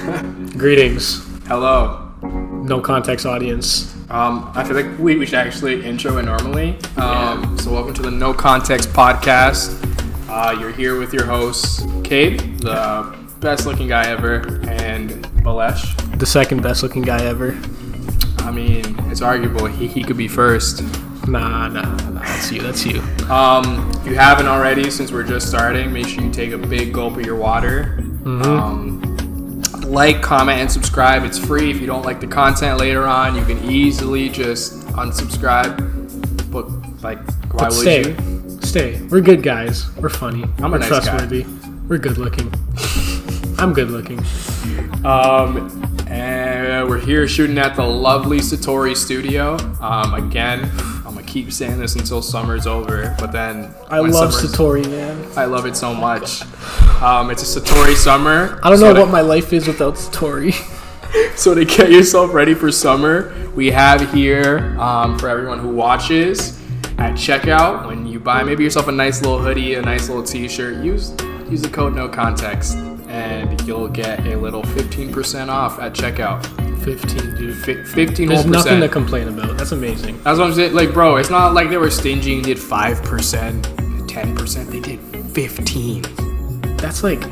Greetings, Hello. no context audience. I feel like we should actually intro it normally. So welcome to the No Context podcast. You're here with your hosts, Cade, the best looking guy ever, and Bhalesh. The second best looking guy ever. I mean, it's arguable. He could be first. Nah, that's you. If you haven't already, since we're just starting, make sure you take a big gulp of your water. Like, comment, and subscribe. It's free. If you don't like the content later on, you can easily just unsubscribe. But why would you? Stay. We're good guys. We're funny. I'm a nice guy. Trustworthy. We're good looking. I'm good looking. And we're here shooting at the lovely Satori studio. Again, I'm gonna keep saying this until summer's over, but then I love Satori, man. I love it so much. It's a Satori summer. I don't know what my life is without Satori. So to get yourself ready for summer, we have here for everyone who watches at checkout, when you buy maybe yourself a nice little hoodie, a nice little t-shirt, use the code No Context, and you'll get a little 15% off at checkout. 15, dude. 15%. There's nothing to complain about. That's amazing. That's what I'm saying. Like, bro, it's not like they were stingy and did 5%, 10%. They did 15. That's like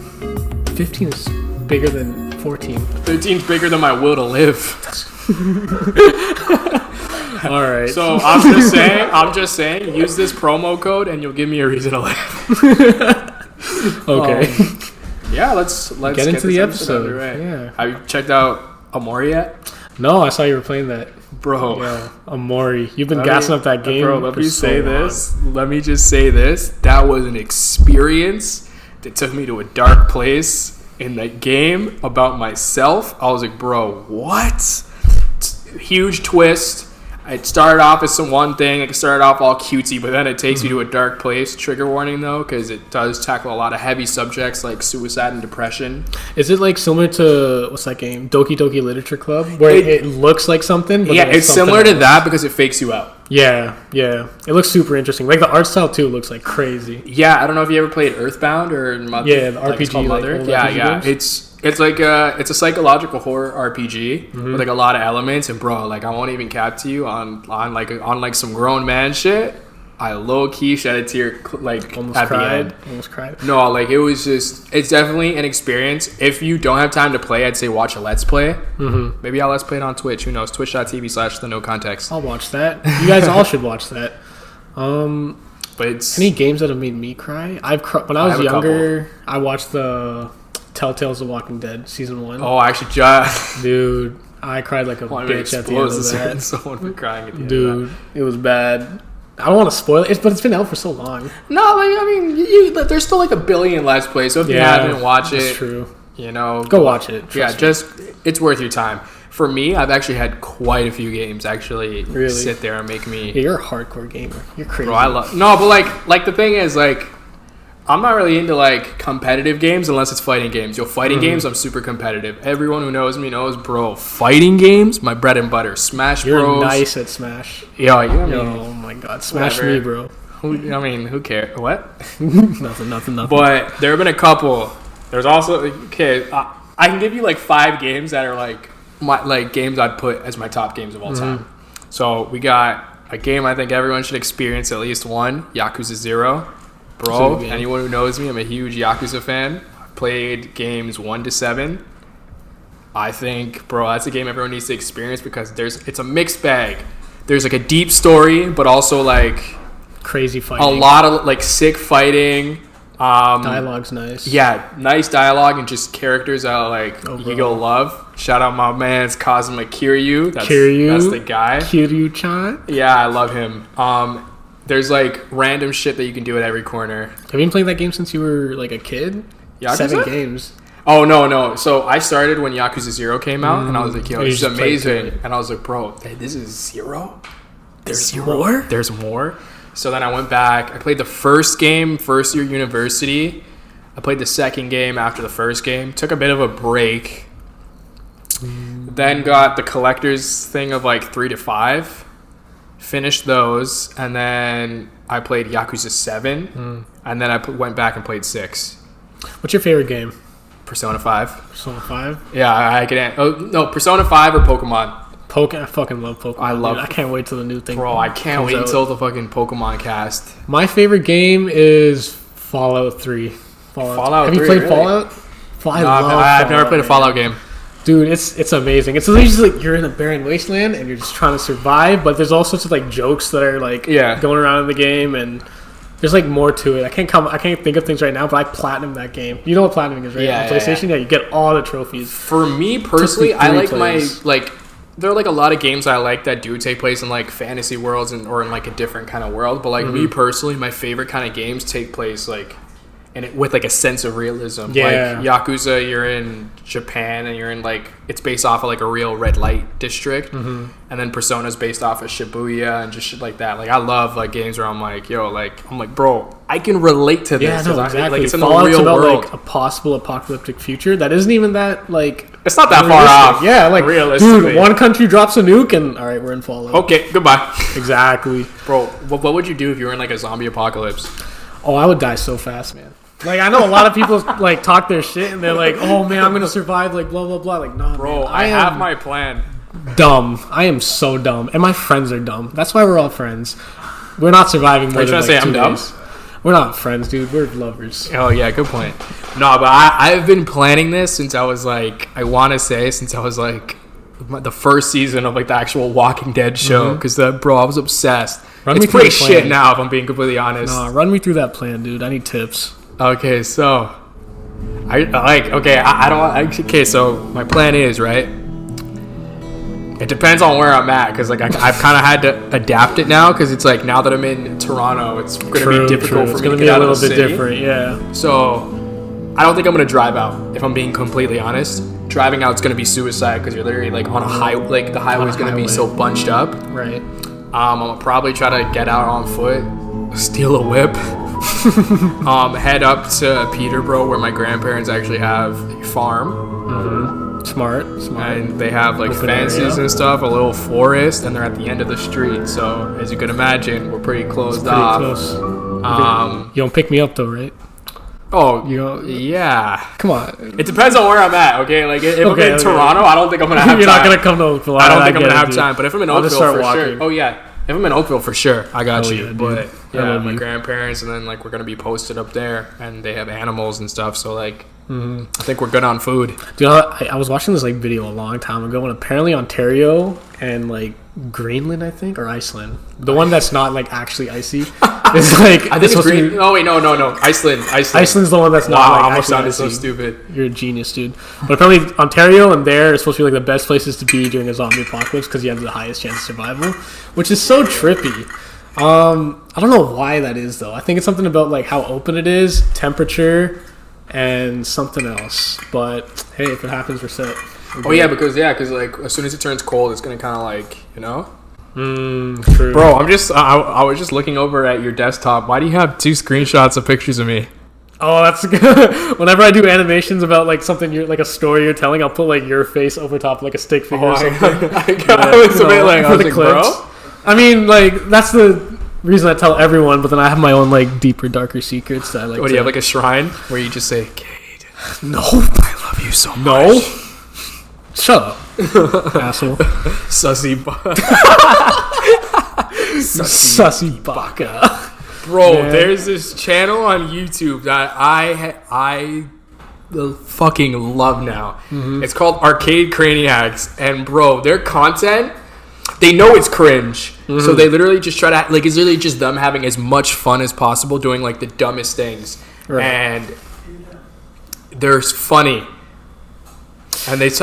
15 is bigger than 14. 13's bigger than my will to live. All right. So I'm just saying, use this promo code and you'll give me a reason to live. Okay. Yeah, let's get into the episode. Yeah. Have you checked out Amori yet? No, I saw you were playing that. Bro. Yeah, Amori. You've been gassing up that game. Bro, let me just say this. That was an experience that took me to a dark place in that game about myself. I was like, bro, what? Huge twist. It started off as one thing. It started off all cutesy, but then it takes you to a dark place. Trigger warning, though, because it does tackle a lot of heavy subjects like suicide and depression. Is it like similar to, what's that game? Doki Doki Literature Club? Where it looks like something, but it's similar to that because it fakes you out. Yeah. It looks super interesting. Like, the art style, too, looks like crazy. Yeah, I don't know if you ever played Earthbound or Mother. Yeah, the RPG. Mother. Like, Yeah. Games. It's like it's a psychological horror RPG with like a lot of elements, and bro, like I won't even cap to you on some grown man shit. I low key shed a tear Almost at cried. the end. Almost cried. No, like it's definitely an experience. If you don't have time to play, I'd say watch a Let's Play. Maybe I'll Let's Play it on Twitch. Who knows? Twitch.tv/the No Context. I'll watch that. You guys all should watch that. But it's any games that have made me cry? When I was younger, I watched the Telltale's The Walking Dead season 1. Oh, actually, dude, I cried like a bitch at the end of that. Someone for crying at the end dude, of that. It was bad. I don't want to spoil it, but it's been out for so long. No, like I mean, there's still like a billion Let's Plays. So if you haven't watched it, that's true. You know, go watch it. It's worth your time. For me, I've actually had quite a few games actually sit there and make me. Yeah, you're a hardcore gamer. You're crazy. Bro, I love but like the thing is like, I'm not really into like competitive games unless it's fighting games. Fighting games, I'm super competitive. Everyone who knows me knows, bro. Fighting games, my bread and butter. Smash Bros. You're nice at Smash. Yeah, oh my God, Smash me, bro. Who cares? What? Nothing. But there have been a couple. There's also I can give you like 5 games that are like games I'd put as my top games of all time. So we got a game I think everyone should experience at least one, Yakuza 0. Bro, anyone who knows me, I'm a huge Yakuza fan. I've played games 1 to 7. I think, bro, that's a game everyone needs to experience because it's a mixed bag. There's like a deep story, but also like crazy fighting. A lot of like sick fighting. Dialogue's nice. Yeah, nice dialogue and just characters that you go love. Shout out my man's Kazuma Kiryu. That's the guy. Kiryu-chan? Yeah, I love him. There's like random shit that you can do at every corner. Have you been playing that game since you were like a kid? Yakuza? 7 games. Oh, no. So I started when Yakuza 0 came out, and I was like, yo, this is amazing. And I was like, bro, this is 0? There's more? There's more? So then I went back. I played the first game, first year university. I played the second game after the first game. Took a bit of a break. Then got the collector's thing of like 3 to 5. Finished those. And then I played Yakuza 7. And then I went back and played 6. What's your favorite game? Persona 5. Persona 5. Yeah, I can. Oh no, Persona 5 or Pokemon. I fucking love Pokemon. I can't wait till the new thing. Bro, I can't wait until the fucking Pokemon cast. My favorite game is Fallout 3. Fallout 3. Have you played Fallout? I've never played a Fallout game. Dude, it's amazing. It's literally just like you're in a barren wasteland and you're just trying to survive, but there's all sorts of like jokes that are like going around in the game, and there's like more to it. I can't think of things right now, but I platinumed that game. You know what platinuming is, right? Yeah, on PlayStation, you get all the trophies. For me personally, I like there are like a lot of games I like that do take place in like fantasy worlds or in like a different kind of world. But like me personally, my favorite kind of games take place like with like a sense of realism. Yeah. Like Yakuza, you're in Japan and you're in like it's based off of like a real red light district, and then Persona's based off of Shibuya and just shit like that. Like I love like games where I'm like, bro, I can relate to this. Yeah, no, exactly. Like it's in Fallout's the real about world. like a possible apocalyptic future that isn't even that like. It's not that far off. Yeah, like realistically. Dude, one country drops a nuke and all right, we're in Fallout. Okay, goodbye. Exactly, bro. What would you do if you were in like a zombie apocalypse? Oh, I would die so fast, man. Like I know a lot of people like talk their shit and they're like, "Oh man, I'm gonna survive." Like blah blah blah. Like no, bro. Man, I have my plan. Dumb. I am so dumb, and my friends are dumb. That's why we're all friends. We're not surviving more than like 2 days. Dumb? We're not friends, dude. We're lovers. Oh yeah, good point. No, but I've been planning this since I was like, the first season of like the actual Walking Dead show, because bro, I was obsessed. It's pretty shit now, if I'm being completely honest. Nah, run me through that plan, dude. I need tips. Okay, so so my plan is, right, it depends on where I'm at, because like I've kind of had to adapt it now, because it's like now that I'm in Toronto, it's going to be difficult for me to get out of the city. It's going to be a little bit different, yeah. So I don't think I'm going to drive out, if I'm being completely honest. Driving out is going to be suicide, because you're literally like on a highway, like the highway is going to be so bunched up. Right. I'm going to probably try to get out on foot, steal a whip, head up to Peterborough, where my grandparents actually have a farm. Smart. And they have like fences and stuff, a little forest, and they're at the end of the street. So as you can imagine, we're pretty closed off. Close. You don't pick me up though, right? Oh, yeah. Come on. It depends on where I'm at, okay? Like, if I'm in Toronto, I don't think I'm going to have time. You're not going to come to Oakville. I don't think I'm going to have time. But if I'm in Oakville, for walking. sure. Oh, yeah. If I'm in Oakville, for sure, I got you. Yeah, but, yeah, my grandparents, and then, like, we're going to be posted up there, and they have animals and stuff, so, like, I think we're good on food. Dude, I was watching this, like, video a long time ago, and apparently Ontario and, like, Greenland, I think, or Iceland. The one that's not, like, actually icy. It's like... I think it's Green... Oh, wait, no. Iceland. Iceland's the one that's not, like, I almost sounded icy. so stupid. You're a genius, dude. But apparently Ontario and there are supposed to be, like, the best places to be during a zombie apocalypse because you have the highest chance of survival, which is so trippy. I don't know why that is, though. I think it's something about, like, how open it is, temperature, and something else. But, hey, if it happens, we're set. Oh, yeah, because like, as soon as it turns cold, it's going to kind of, like, you know? True. Bro, I was just looking over at your desktop. Why do you have 2 screenshots of pictures of me? Oh, that's good. Whenever I do animations about like something like a story you're telling, I'll put like your face over top like a stick figure or something. I was a bit like, I was like, bro? I mean, like, that's the reason I tell everyone, but then I have my own like deeper, darker secrets that I like. What do you have, like a shrine where you just say, Cade? No. I love you so much. No. Shut up, asshole. Sussy baka. Bro, there's this channel on YouTube that I fucking love now. It's called Arcade Craniacs, and bro, their content, they know it's cringe, so they literally just try to like, it's literally just them having as much fun as possible doing like the dumbest things, and they're funny. And there's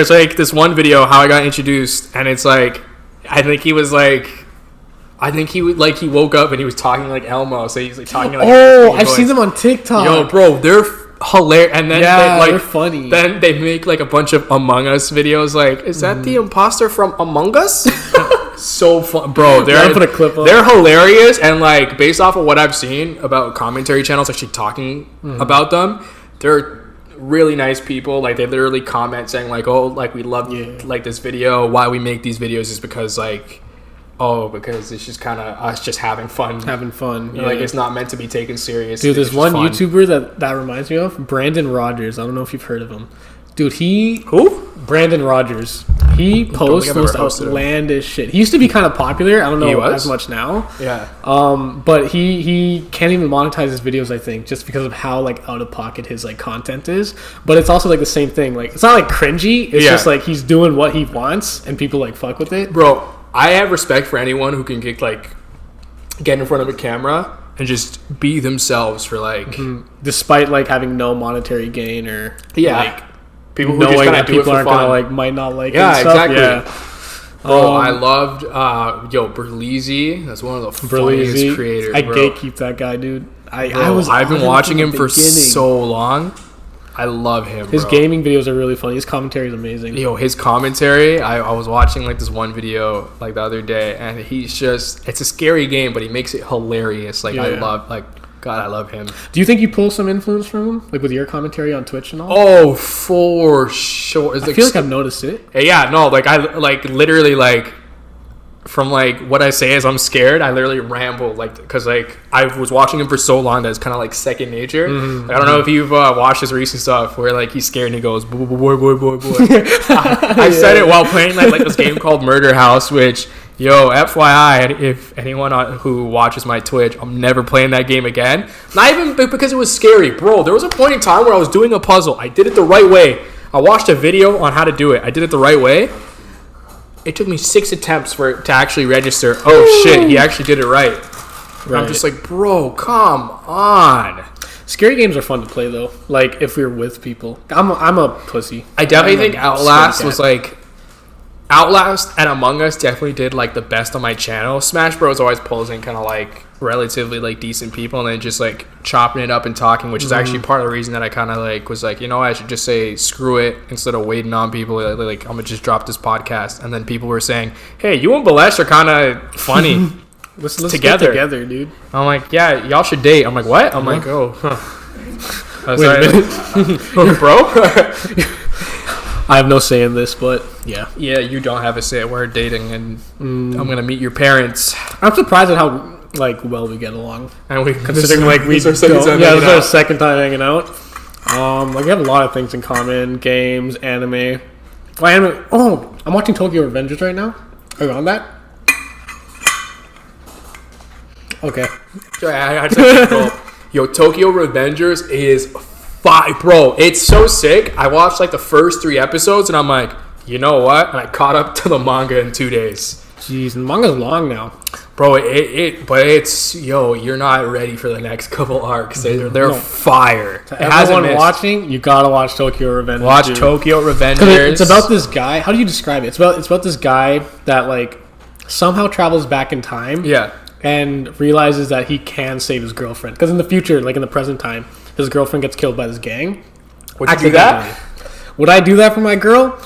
like this one video how I got introduced, and it's like I think he woke up and he was talking like Elmo, so he's like talking like I've seen them on TikTok. Yo, bro, they're hilarious. And then they're funny. Then they make like a bunch of Among Us videos. Like, is that the imposter from Among Us? So fun, bro. Put a clip up. They're hilarious, and like based off of what I've seen about commentary channels actually talking about them, they're really nice people. Like, they literally comment saying like, oh, like, we love like this video. Why we make these videos is because like Oh, because it's just kind of us just having fun. Having fun. Yeah. Like, it's not meant to be taken serious. Dude, there's one YouTuber that reminds me of, Brandon Rogers. I don't know if you've heard of him. Dude, Who? Brandon Rogers. He posts most outlandish shit. He used to be kind of popular. I don't know as much now. Yeah. But he can't even monetize his videos, I think, just because of how like out of pocket his like content is. But it's also like the same thing. Like, it's not like cringy. It's just like he's doing what he wants and people like fuck with it. Bro, I have respect for anyone who can get in front of a camera and just be themselves for like despite like having no monetary gain or like people who just kind of do it for aren't fun. Gonna like might not like it. Exactly. Yeah. Bro, I loved Berleezy. That's one of the funniest creators. I gatekeep that guy, dude. I've been watching him for so long. I love him. His gaming videos are really funny. His commentary is amazing. His commentary. I was watching like this one video like the other day, and he's just—it's a scary game, but he makes it hilarious. Like I love him. Do you think you pull some influence from him, like with your commentary on Twitch and all? Oh, for sure. I feel like I've noticed it. Yeah, no, like I literally like. From like what I say is I'm scared, I literally ramble like because like I was watching him for so long that it's kind of like second nature. Like, I don't know if you've watched his recent stuff where like he's scared and he goes boy. I said it while playing like this game called Murder House, which FYI, if anyone who watches my Twitch, I'm never playing that game again. Not even because it was scary, bro. There was a point in time where I was doing a puzzle. I did it the right way. I watched a video on how to do it. I did it the right way. It took me 6 attempts for it to actually register. Oh shit, he actually did it right. I'm just like, bro, come on. Scary games are fun to play though. Like if we're with people. I'm a pussy. I definitely think Outlast was like Outlast and Among Us definitely did like the best on my channel. Smash Bros always pulls in kind of like relatively like decent people and then just like chopping it up and talking, which is actually part of the reason that I kind of like was like, I should just say screw it instead of waiting on people. Like I'm gonna just drop this podcast, and then people were saying, hey, you and Bhalesh are kind of funny. let's get together, dude. I'm like, yeah, y'all should date. I'm like, what? I'm like, oh, wait a minute. Bro. I have no say in this, but yeah, you don't have a say. We're dating, and I'm gonna meet your parents. I'm surprised at how like well we get along, and we considering like we this is our second time hanging out. Like we have a lot of things in common: games, anime. Oh, I'm watching Tokyo Revengers right now. Are you on that? Okay. Tokyo Revengers is bro, it's so sick. I watched like the first 3 episodes and I'm like, you know what? And I caught up to the manga in 2 days. Jeez, the manga's long now. Bro, but it's you're not ready for the next couple arcs. They're fire. To everyone watching, you gotta watch Tokyo Revengers. Watch Tokyo Revengers. It's about this guy. How do you describe it? It's about this guy that like somehow travels back in time. Yeah. And realizes that he can save his girlfriend. Because in the future, like in the present time, his girlfriend gets killed by this gang. Would you do that? Would I do that for my girl?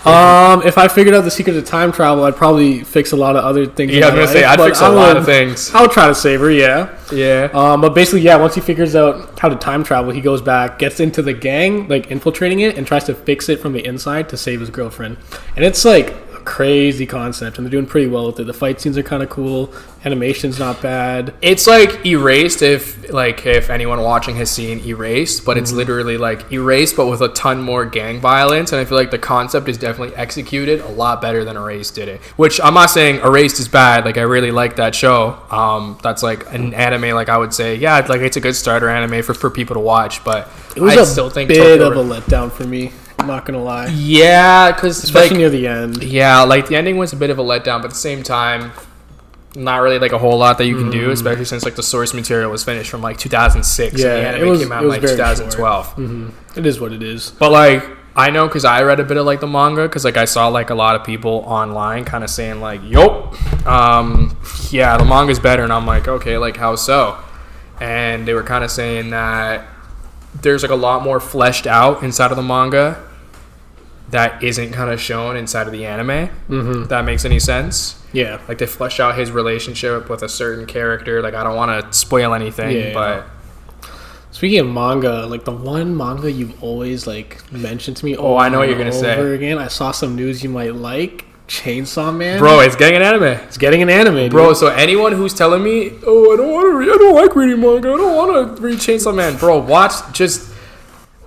If I figured out the secret of time travel, I'd probably fix a lot of other things. Yeah, I was gonna say I'd fix a lot of things. I would try to save her, yeah. Yeah. But basically, yeah, once he figures out how to time travel, he goes back, gets into the gang, like infiltrating it, and tries to fix it from the inside to save his girlfriend. And it's like a crazy concept, and they're doing pretty well with it. The fight scenes are kind of cool. Animation's not bad. It's like Erased, if anyone watching has seen Erased, but it's literally like Erased but with a ton more gang violence, and I feel like the concept is definitely executed a lot better than Erased did it. Which I'm not saying Erased is bad, like I really like that show. That's like an anime, like I would say, yeah, like it's a good starter anime for people to watch, but it was still think bit of a letdown for me. I'm not gonna lie. Yeah, because especially near the end. Yeah, like the ending was a bit of a letdown, but at the same time, not really like a whole lot that you can do, especially since like the source material was finished from like 2006. Yeah, and the anime came out in like 2012. It is what it is. But like I know because I read a bit of like the manga, because like I saw like a lot of people online kind of saying like, "Yo, yeah, the manga's better," and I'm like, okay, like how so? And they were kind of saying that there's like a lot more fleshed out inside of the manga that isn't kind of shown inside of the anime. If that makes any sense. Yeah. Like they flesh out his relationship with a certain character. Like I don't want to spoil anything, but speaking of manga, like the one manga you've always like mentioned to me I know what you're gonna say again. I saw some news you might like. Chainsaw Man. Bro, it's getting an anime. It's getting an anime, dude. Bro, so anyone who's telling me, oh, I don't like reading manga, I don't want to read Chainsaw Man, bro, watch, just,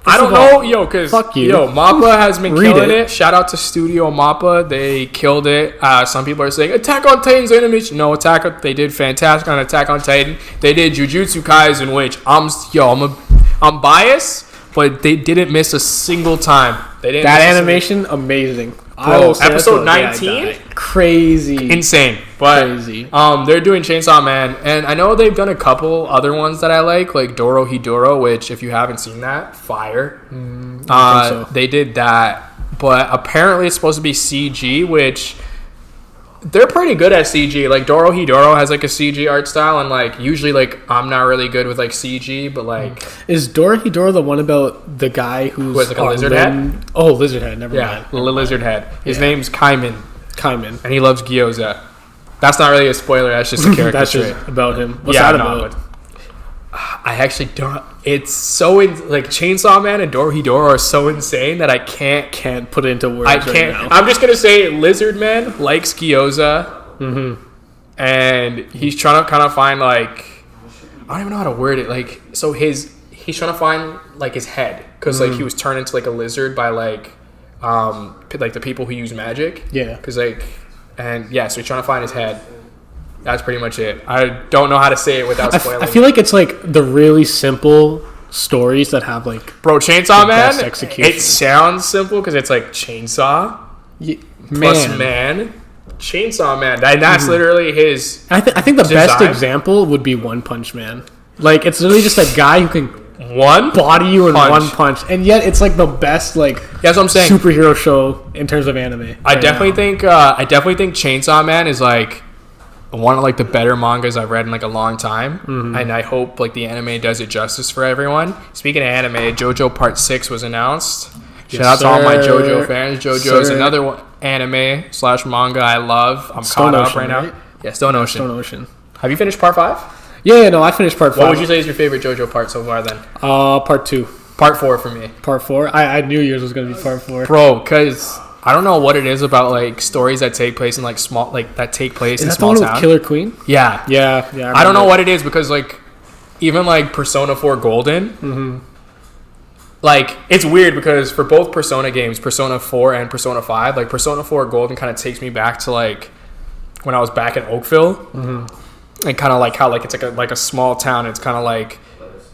I don't know, yo, because, Mappa has been killing it. Shout out to Studio Mappa. They killed it. Some people are saying, Attack on Titan's animation. No, they did fantastic on Attack on Titan. They did Jujutsu Kaisen, which, I'm biased, but they didn't miss a single time. That animation, amazing. Bro, episode 19? Crazy. Insane. But crazy. They're doing Chainsaw Man, and I know they've done a couple other ones that I like Doro Hidoro, which if you haven't seen that, fire. I think so. They did that, but apparently it's supposed to be CG, which they're pretty good at CG. Doro Hidoro has a CG art style, and usually I'm not really good with CG, but is Doro Hidoro the one about the guy who has a lizard head? Oh, lizard head. Never mind. Yeah, lizard head. His name's Kaiman. Kaiman, and he loves gyoza. That's not really a spoiler. That's just a character. That's trait. Just about him. What's that about? I actually don't. It's so Chainsaw Man and Doro Hidoro are so insane that I can't put it into words. I can't. Right now. I'm just gonna say Lizard Man likes gyoza, and he's trying to kind of find I don't even know how to word it. So he's trying to find his head because he was turned into a lizard by the people who use magic. Yeah. Because so he's trying to find his head. That's pretty much it. I don't know how to say it without spoiling. I feel like it's the really simple stories that have bro, Chainsaw Man. Execution. It sounds simple because it's chainsaw plus man. Chainsaw Man. That's literally his. I think the best example would be One Punch Man. It's literally just a guy who can body you in one punch, and yet it's the best that's what I'm saying, superhero show in terms of anime. I definitely think Chainsaw Man is one of the better mangas I've read in a long time, and I hope the anime does it justice for everyone. Speaking of anime, JoJo Part 6 was announced. Shout out to all my JoJo fans. JoJo is another anime / manga I love. I'm caught up right now. Yeah, Stone Ocean. Have you finished Part 5? Yeah, no, I finished Part 5. What would you say is your favorite JoJo part so far then? Part 2. Part 4 for me. Part 4? I knew yours was going to be Part 4. Bro, because I don't know what it is about stories that take place in small that take place in small towns. Is that the one with Killer Queen? Yeah. I don't know what it is because even Persona 4 Golden, it's weird because for both Persona games, Persona 4 and Persona 5, Persona 4 Golden kind of takes me back to when I was back in Oakville, and kind of how it's a small town. It's kind of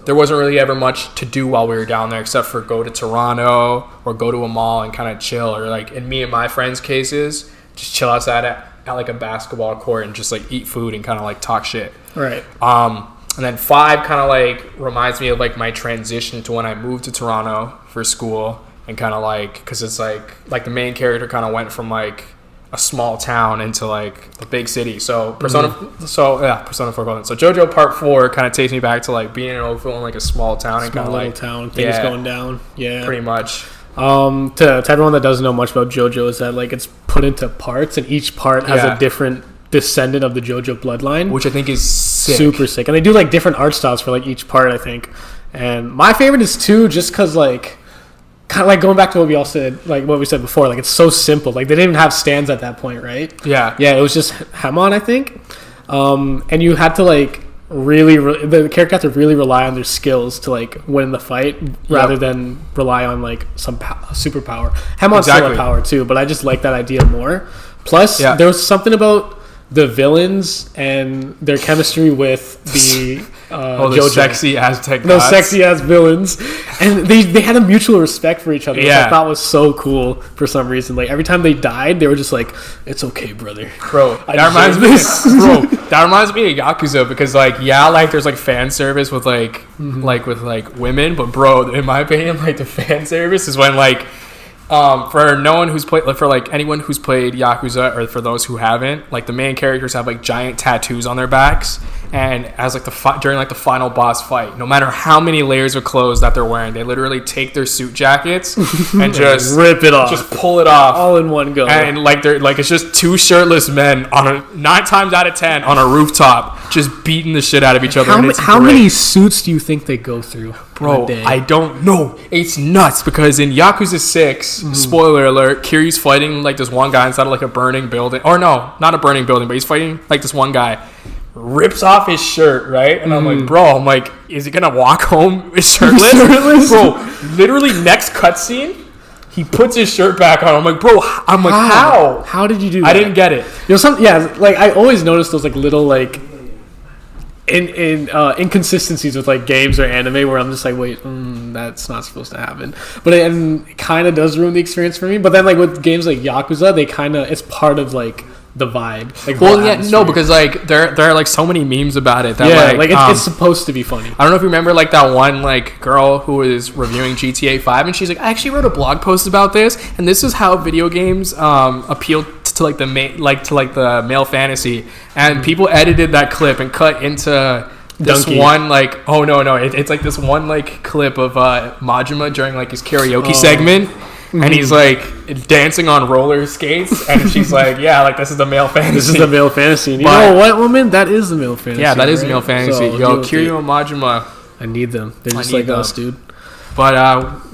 there wasn't really ever much to do while we were down there except for go to Toronto or go to a mall and kind of chill, or in me and my friends' cases, just chill outside at a basketball court and just eat food and kind of talk shit. Right. And then 5 kind of reminds me of my transition to when I moved to Toronto for school, and kind of because it's the main character kind of went from a small town into the big city. So Persona 4 Golden. So JoJo Part 4 kind of takes me back to being in Oakville in a small town and kind of little town, things going down. Yeah, pretty much. To everyone that doesn't know much about JoJo, is that it's put into parts, and each part has a different descendant of the JoJo bloodline, which I think is sick. Super sick. And they do different art styles for each part, I think. And my favorite is 2, just because kind of going back to what we all said, what we said before, it's so simple. They didn't even have stands at that point, right? Yeah. Yeah, it was just Hamon, I think. And you had to the character had to really rely on their skills to win the fight, rather than rely on some superpower. Hamon's still a power too, but I just like that idea more. Plus, there was something about the villains and their chemistry with the those sexy Aztec gods. Those sexy ass villains, and they had a mutual respect for each other, which I thought was so cool for some reason. Every time they died, they were just it's okay, brother. Bro, that reminds me of Yakuza, because there's fan service with with women, but bro, in my opinion, the fan service is when for no one who's played, for anyone who's played Yakuza, or for those who haven't, the main characters have giant tattoos on their backs, and as during the final boss fight, no matter how many layers of clothes that they're wearing, they literally take their suit jackets and just rip it off, just pull it off all in one go, and they're it's just 2 shirtless men on 9 times out of 10 on a rooftop just beating the shit out of each other. How many suits do you think they go through? Bro, I don't know. It's nuts because in Yakuza 6, spoiler alert, Kiryu's fighting like this one guy inside of like a burning building. Or no, not a burning building, but he's fighting like this one guy. Rips off his shirt, right? And I'm like, bro, is he gonna walk home shirtless? Bro, literally next cutscene, he puts his shirt back on. I'm like, bro, how? How did you do that? I didn't get it. Like I always notice those like little like inconsistencies with like games or anime where I'm just like, wait, that's not supposed to happen. But it kind of does ruin the experience for me. But then like with games like Yakuza, they it's part of like the vibe. Like, because like there are like so many memes about it that it's supposed to be funny. I don't know if you remember like that one like girl who was reviewing GTA 5 and she's like, I actually wrote a blog post about this and this is how video games appeal to like the male fantasy, and people edited that clip and cut into this one like it's like this one like clip of Majima during like his karaoke segment. And he's like dancing on roller skates, and she's like, "Yeah, like this is the male fantasy. This is the male fantasy." And you know what, woman? That is the male fantasy. Yeah, that is the male fantasy. So, Kiryu and Majima, I need them. They're just like us, dude. But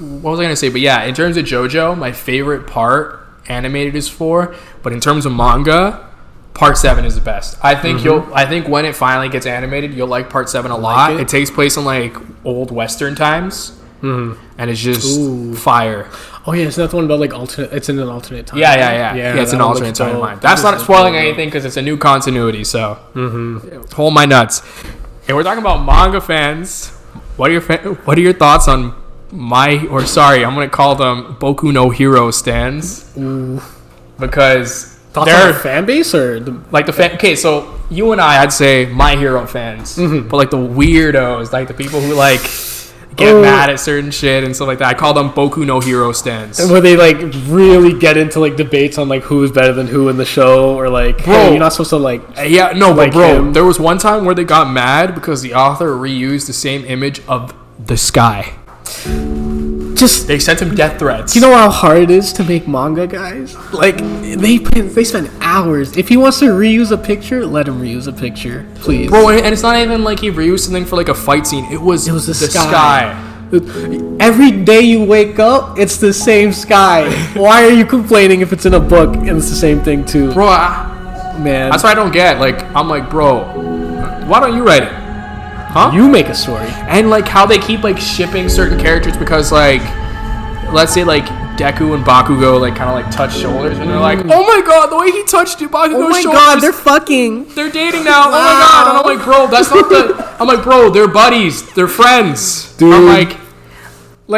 what was I gonna say? But yeah, in terms of JoJo, my favorite part animated is 4. But in terms of manga, Part 7 is the best. I think I think when it finally gets animated, you'll like Part 7 a lot. It takes place in like old Western times. And it's just fire. Oh yeah, it's not the one about like alternate. It's in an alternate time. Yeah. It's an alternate timeline. That's not spoiling anything because it's a new continuity. So hold my nuts. And we're talking about manga fans. What are your thoughts on I'm gonna call them Boku no Hero stans? Because thoughts on the fan base or like the fan. Okay, so you and I'd say My Hero fans, but like the weirdos, like the people who like get mad at certain shit and stuff like that. I call them Boku no Hero stands. And where they like really get into like debates on like who's better than who in the show, or like, hey, you're not supposed to like. Yeah, no, like, but bro, there was one time where they got mad because the author reused the same image of the sky. They sent him death threats. Do you know how hard it is to make manga, guys? Like they spend hours. If he wants to reuse a picture, let him reuse a picture, please. Bro, and it's not even like he reused something for like a fight scene. It was the sky. Every day you wake up, it's the same sky. Why are you complaining if it's in a book and it's the same thing too? Bro, man, that's what I don't get. Like, I'm like, bro, why don't you write it? Huh? You make a story. And like how they keep like shipping certain characters because like, let's say like Deku and Bakugo like kind of like touch shoulders and they're like, oh my god, the way he touched Bakugo's shoulders. Oh my god, they're fucking. They're dating now. Wow. Oh my god. And I'm like, bro, that's not the. I'm like, bro, they're buddies. They're friends. Dude. I'm like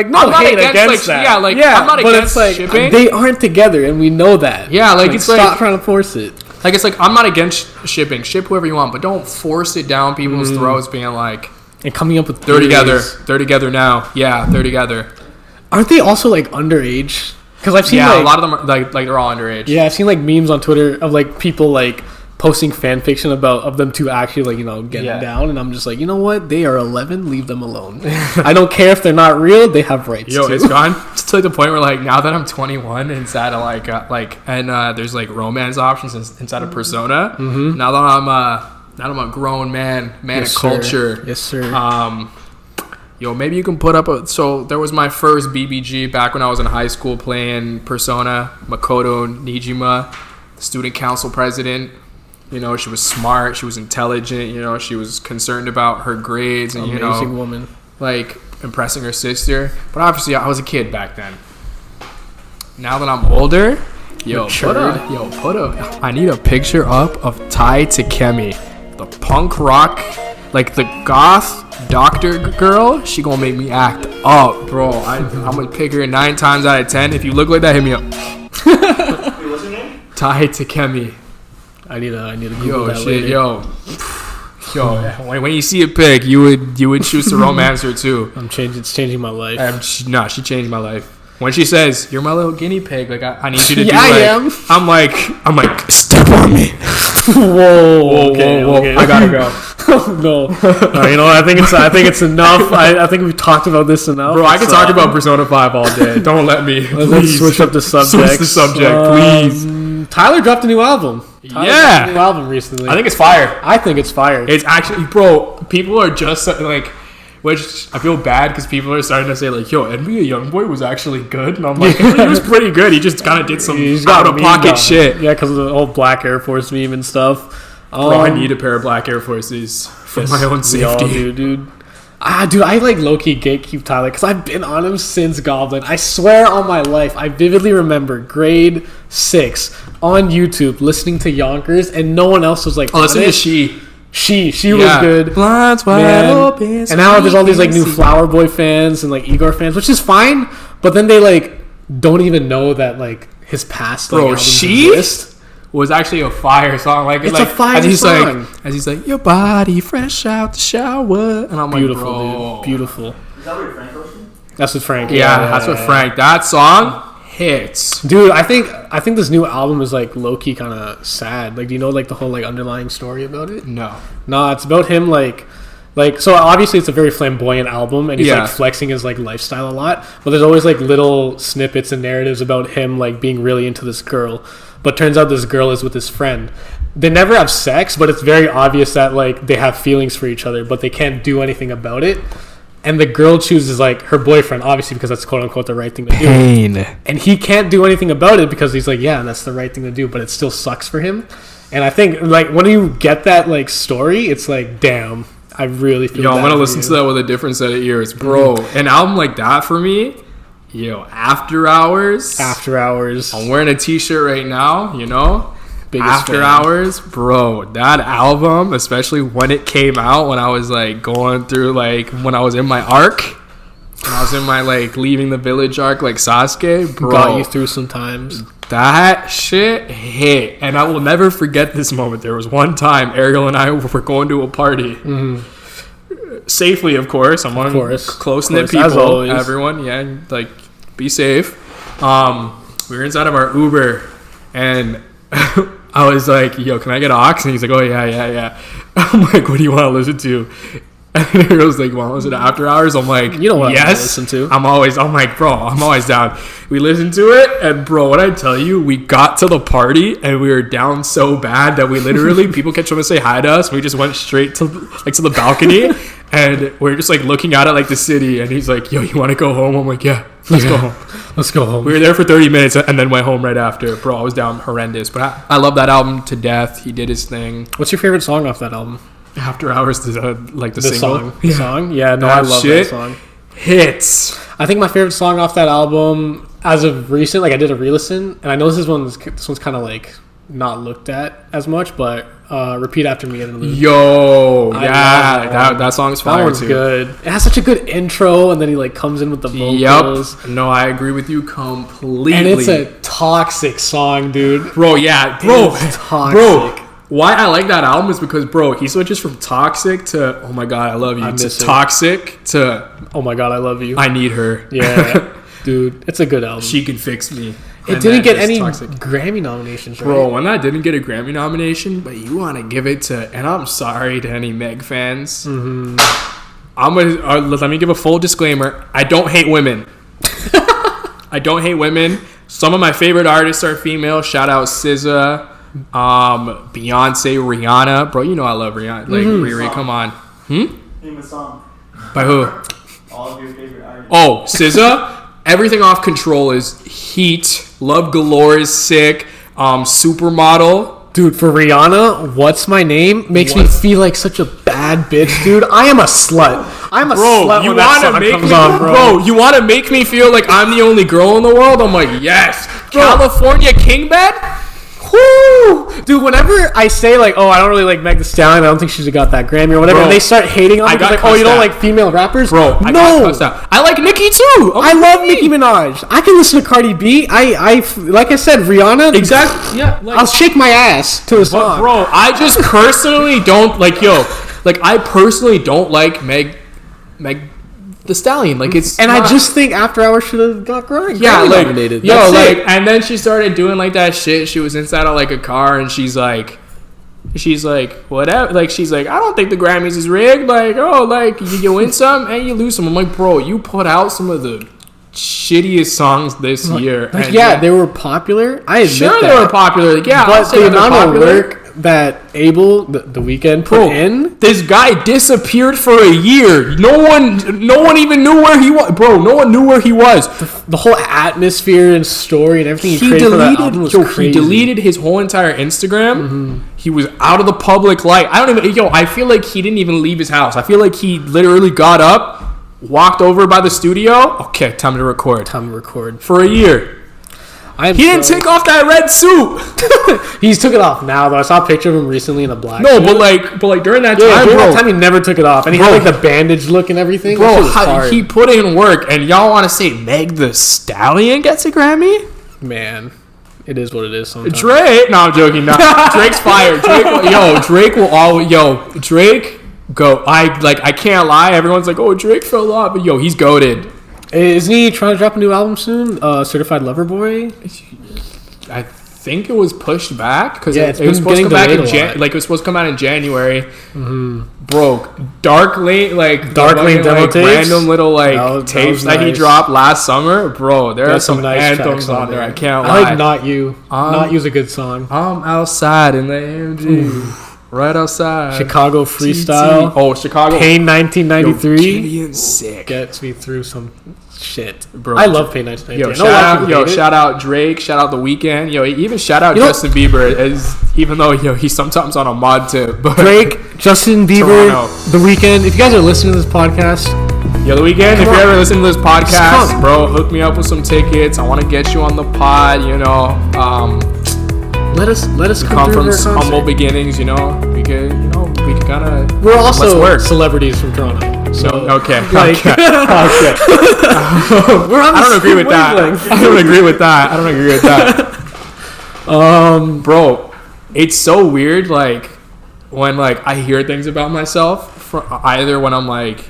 no I'm not hate against that. Yeah, like I'm not against it's like, shipping. They aren't together, and we know that. Yeah, like it's stop like trying to force it. Like it's like I'm not against shipping. Ship whoever you want, but don't force it down people's throats, being like. And coming up with they're together. They're together now. Yeah, they're together. Aren't they also like underage? Because I've seen a lot of them are, like they're all underage. Yeah, I've seen like memes on Twitter of like people like posting fan fiction of them two actually like getting down, and I'm just like, you know what? They are 11. Leave them alone. I don't care if they're not real. They have rights. Yo, it's gone to like the point where like now that I'm 21 inside of there's like romance options inside of Persona. Now that I'm a grown man of culture. Yes, sir. Maybe you can put up so there was my first BBG back when I was in high school playing Persona, Makoto Nijima, student council president. She was smart, she was intelligent, she was concerned about her grades and, amazing woman. Like impressing her sister. But obviously I was a kid back then. Now that I'm older, I need a picture up of Tai Takemi. The punk rock, like the goth doctor girl, she gonna make me act up, bro. I'm gonna pick her 9 times out of 10. If you look like that, hit me up. Wait, what's her name? Tai Takemi. I need to Google that later. When you see a pic, you would choose to romance her too. It's changing my life. She changed my life. When she says, "You're my little guinea pig," like I need you to do. Yeah, I am. I'm like, step on me. Whoa. Okay. I gotta go. No. I think it's enough. I think we've talked about this enough. Bro, I could talk about Persona 5 all day. Don't let me. Let's switch up the subject. Switch the subject, please. Tyler dropped a new album. Dropped a new album recently. I think it's fire. I think it's fire. It's actually, bro. People are just like. which I feel bad because people are starting to say like, "Yo, NBA YoungBoy was actually good," and I'm like, he was pretty good. He just kind of did some out of pocket shit. Yeah, because of the whole Black Air Force meme and stuff. Bro, I need a pair of Black Air Forces for my own safety. We all do, dude. Dude, I like low-key gatekeep Tyler because I've been on him since Goblin. I swear on my life, I vividly remember grade 6 on YouTube listening to Yonkers, and no one else was like, oh, listen to She. She was good. Blinds wide open, and now there's all these like new Flower Boy fans and like Igor fans, which is fine, but then they like don't even know that like his past like, albums exist. Was actually a fire song. Like it's a fire song. As he's like, your body fresh out the shower, and I'm beautiful, like, bro, dude. Beautiful. Is that what Frank posted? That's what Frank. Yeah, that's what Frank. That song hits, dude. I think this new album is like low key kind of sad. Like, do you know like the whole like underlying story about it? No, it's about him like so obviously it's a very flamboyant album and he's like flexing his like lifestyle a lot, but there's always like little snippets and narratives about him like being really into this girl, but turns out this girl is with his friend. They never have sex, but it's very obvious that like they have feelings for each other, but they can't do anything about it. And the girl chooses like her boyfriend, obviously because that's quote unquote the right thing to do. And he can't do anything about it because he's like, yeah, that's the right thing to do, but it still sucks for him. And I think like when you get that like story, it's like, damn, I really feel. I'm gonna listen to that with a different set of ears, bro. An album like that for me, After Hours. I'm wearing a t-shirt right now, Biggest After fan. Hours, bro. That album, especially when it came out, when I was like going through like when I was in my arc, when I was in my like leaving the village arc, like Sasuke, bro. Got you through some times. That shit hit, and I will never forget this moment. There was one time Ariel and I were going to a party, safely, of course. I'm on close knit people. Everyone, like be safe. We were inside of our Uber, and I was like, "Yo, can I get aux?" And he's like, "Oh yeah." I'm like, "What do you want to listen to?" And he was like, "Want to listen to After Hours?" I'm like, "You know what yes." I listen to. I'm like, "Bro, I'm always down." We listened to it, and bro, what I tell you, we got to the party and we were down so bad that we literally people kept trying to say hi to us. We just went straight to the balcony, and we're just like looking out at like the city. And he's like, "Yo, you want to go home?" I'm like, "Yeah, let's go home." Let's go home. We were there for 30 minutes and then went home right after. Bro, I was down horrendous, but I love that album to death. He did his thing. What's your favorite song off that album? After Hours, like the single. Song? Yeah, no, I love that song. Hits. I think my favorite song off that album, as of recent, like I did a re-listen, and I know this one's kind of like not looked at as much, but Repeat After Me. Yo, that song is fire. That one's good. It has such a good intro, and then he like comes in with the vocals. Yep. No, I agree with you completely. And it's a toxic song, dude. Bro, toxic. Bro. Why I like that album is because, bro, he switches from toxic to, oh my God, I love you, to toxic to, oh my God, I love you. I need her. Yeah, dude, it's a good album. She can fix me. It didn't get any Grammy nominations, right? Bro, when that didn't get a Grammy nomination, but you want to give it to, and I'm sorry to any Meg fans. Mm-hmm. Let me give a full disclaimer. I don't hate women. I don't hate women. Some of my favorite artists are female. Shout out SZA. Beyonce, Rihanna, bro, you know I love Rihanna. Like Riri, come on. Name a song. By who? All of your favorite artists. Oh, SZA. Everything Off Control is heat. Love Galore is sick. Supermodel. Dude, for Rihanna, What's My Name makes me feel like such a bad bitch, dude. I am a slut. I'm a slut when that song comes on, bro. Bro, you want to make me feel like I'm the only girl in the world? I'm like, yes. Bro. California King Bed? Woo! Dude, whenever I say like, oh, I don't really like Meg Thee Stallion, I don't think she's got that Grammy or whatever, and they start hating on me, like, oh, you don't like female rappers? Bro, I like Nicki too. I love Nicki Minaj. I can listen to Cardi B. I like I said, Rihanna. Exactly. Yeah. Like, I'll shake my ass to a song. Bro, I just personally don't like I personally don't like Meg the Stallion, like it's, and I just think After Hours should have got Grammy nominated. Yo, like, and then she started doing like that shit. She was inside of like a car, and she's like, whatever. Like she's like, I don't think the Grammys is rigged. Like, oh, like you win some and you lose some. I'm like, bro, you put out some of the shittiest songs this year. Like, they were popular. I admit they were popular. Like, yeah, but the amount of work that Abel, the weekend, put in. This guy disappeared for a year. No one even knew where he was. Bro, no one knew where he was. The whole atmosphere and story and everything he created for that album was crazy. He deleted his whole entire Instagram. Mm-hmm. He was out of the public light. I feel like he didn't even leave his house. I feel like he literally got up, walked over by the studio. Okay, time to record. For a year. He didn't take off that red suit. He's took it off now though. I saw a picture of him recently in a black No, suit. but like during that Yeah, time, during bro. that time he never took it off. And he had like the bandage look and everything. That shit Bro, was hard. he put in work, and y'all want to say Meg the Stallion gets a Grammy? Man, it is what it is sometimes. Drake? No, I'm joking. No, Drake's fired. Drake will always. Drake go. I can't lie. Everyone's like, oh, Drake fell off, but he's goated. Isn't he trying to drop a new album soon? Certified Lover Boy? I think it was pushed back because Yeah, it was supposed to come back it was supposed to come out in January. Mm-hmm. Bro, Dark Lane demo tapes, random little tapes that he dropped last summer. Bro, there are some nice anthems on there. I can't lie. I like Not You. Not You's a good song. I'm outside in the AMG. Right outside. Chicago Freestyle. Oh, Chicago. Pain 1993. Gideon's sick. Gets me through some shit. Bro, I love Pain 1993. Shout out Drake. Shout out The Weeknd. Even shout out Justin Bieber. Even though he's sometimes on a mod tip. But Drake, Justin Bieber, The Weeknd. If you guys are listening to this podcast, The Weeknd, if you're ever listening to this podcast, bro, hook me up with some tickets. I want to get you on the pod. Let us come from humble beginnings. We could kind of. We're also celebrities from Toronto. So okay. I don't agree with that. Bro, it's so weird. When I hear things about myself from either when I'm like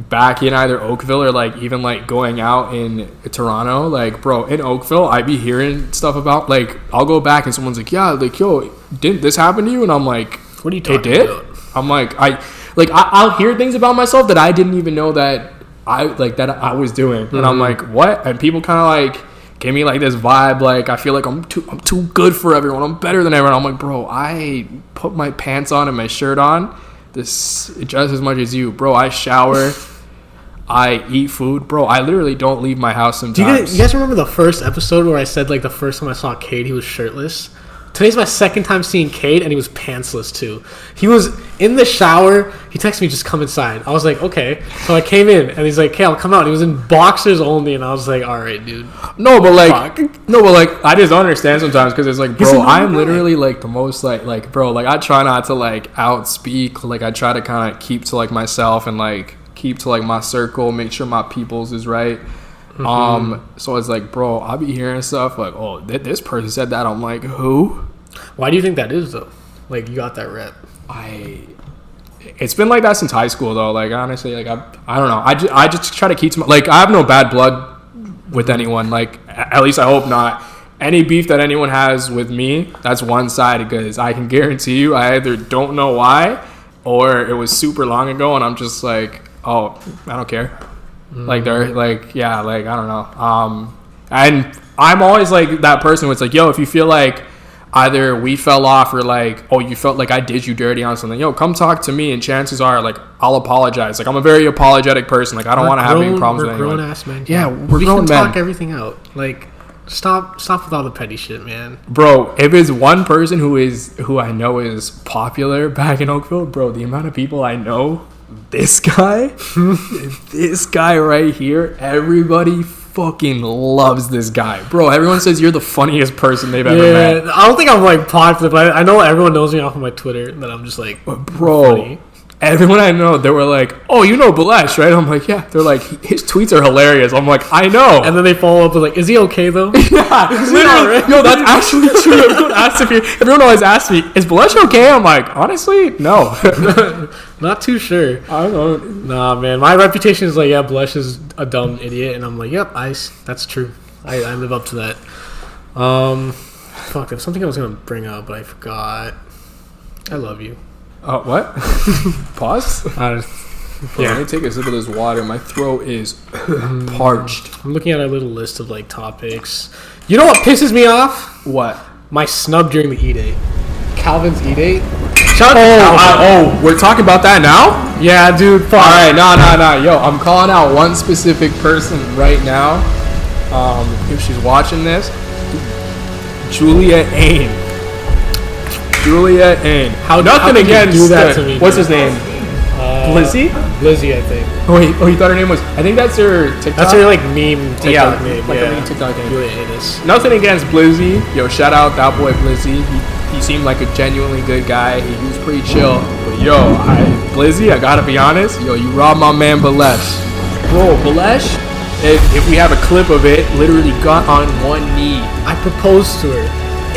back in either Oakville or even going out in Toronto, bro, in Oakville I be hearing stuff about I'll go back and someone's like, yeah, yo, didn't this happen to you? And I'm like, what are you talking about? I'm like, I'll hear things about myself that I didn't even know that I was doing. Mm-hmm. And I'm like, what? And people kind of give me this vibe, I feel like I'm too good for everyone, I'm better than everyone. I'm like, bro, I put my pants on and my shirt on just as much as you, bro. I shower, I eat food, bro. I literally don't leave my house sometimes. You guys remember the first episode where I said the first time I saw Cade, he was shirtless? Today's my second time seeing Cade, and he was pantsless too. He was in the shower. He texted me, just come inside. I was like, okay. So I came in, and he's like, okay, I'll come out. And he was in boxers only, and I was like, all right, dude. No, but I just don't understand sometimes because it's bro, I'm literally the most bro, I try not to outspeak. I try to kind of keep to myself and keep to my circle, make sure my people's is right. Mm-hmm. So it's bro, I'll be hearing stuff oh, this person said that. I'm like, who? Why do you think that is though? You got that rep. It's been like that since high school though. Honestly, I don't know. I just try to keep to I have no bad blood with anyone. At least I hope not. Any beef that anyone has with me, that's one side, because I can guarantee you I either don't know why or it was super long ago and I'm just oh, I don't care. They're I don't know. And I'm always that person where it's yo, if you feel either we fell off or oh, you felt I did you dirty on something, come talk to me, and chances are I'll apologize. I'm a very apologetic person. I don't want to have any problems with anyone. Grown ass men. Yeah, we can talk everything out. Stop with all the petty shit, man. Bro, if it's one person who I know is popular back in Oakville, bro, the amount of people I know, this guy right here, everybody fucking loves this guy, bro. Everyone says you're the funniest person they've ever met. I don't think I'm popular, but I know everyone knows me off of my Twitter that I'm just bro, funny. Everyone I know, they were oh, you know Bhalesh, right? I'm yeah. They're his tweets are hilarious. I'm I know. And then they follow up with is he okay though? Yeah, literally. Right? No, that's actually true. Everyone always asks me, is Bhalesh okay? I'm honestly, no. Not too sure. I don't know. Nah, man. My reputation is yeah, Bhalesh is a dumb idiot, and I'm yep, that's true. I live up to that. Fuck, there's something I was gonna bring up, but I forgot. I love you. Oh, what? Pause? Let me take a sip of this water. My throat is parched. I'm looking at our little list of topics. You know what pisses me off? What? My snub during the E-Day. Calvin's E-Date. Shout out to we're talking about that now? yeah, dude. Fuck. All right, nah. Yo, I'm calling out one specific person right now. If she's watching this, Julia Ain. Nothing against do that to me, what's dude? his name? Blizzy? Blizzy, I think. Oh, he thought her name was. I think that's her TikTok. That's her like meme TikTok name. like Yeah. a meme TikTok name. Julia Anus. Nothing against Blizzy. Yo, shout out that boy Blizzy. He seemed like a genuinely good guy. He was pretty chill. But yo, Blizzy, I gotta be honest. Yo, you robbed my man Bhalesh. Bro, Bhalesh, if we have a clip of it, literally got on one knee. I proposed to her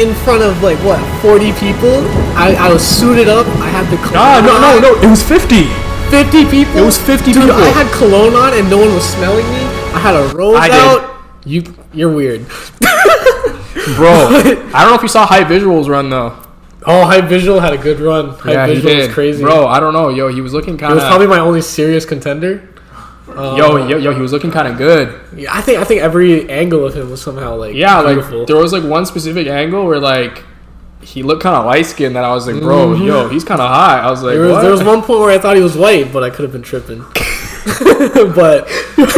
in front of like what 40 people. I was suited up. I had the cologne. No. It was 50. 50 people. It was 50 Dude, people. I had cologne on and no one was smelling me. I had a rose out. You're weird. Bro, I don't know if you saw High Visuals run though. Oh, High Visual had a good run. High Visual was crazy. Bro, I don't know. Yo, he was looking kind It of. was probably my only serious contender. Yo, he was looking kind of good. Yeah, I think every angle of him was somehow like beautiful. Like there was like one specific angle where like he looked kind of light skinned that I was like, bro, yo, he's kind of hot. I was like, there was one point where I thought he was white, but I could have been tripping. But where's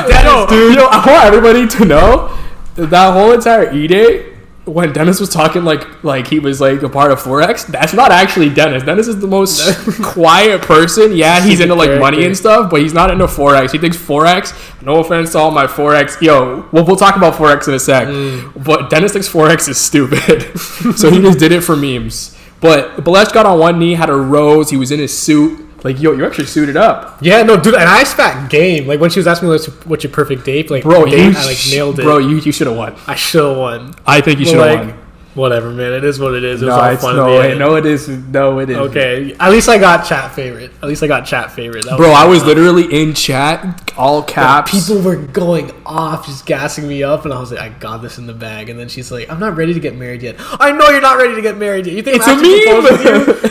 Dennis, dude? Yo, I want everybody to know that whole entire E-Day when Dennis was talking like he was like a part of Forex, that's not actually Dennis. Dennis is the most quiet person. Yeah, he's into like money and stuff, but he's not into Forex. He thinks Forex, no offense to all my Forex, yo, we'll talk about Forex in a sec, but Dennis thinks Forex is stupid. So he just did it for memes. But Bhalesh got on one knee, had a rose, he was in his suit. Like, yo, you actually suited up. Yeah, no, dude, and I spat game. Like, when she was asking me what's your perfect date, like, bro, date, I, like, nailed it. Bro, you should have won. I should have won. I think you should have won. Whatever, man. It is what it is. It was all fun. No, it is. No, it is. Okay. At least I got chat favorite. That bro, I was literally in chat, all caps. People were going off, just gassing me up, and I was like, I got this in the bag. And then she's like, I'm not ready to get married yet. I know you're not ready to get married yet. You think it's a meme?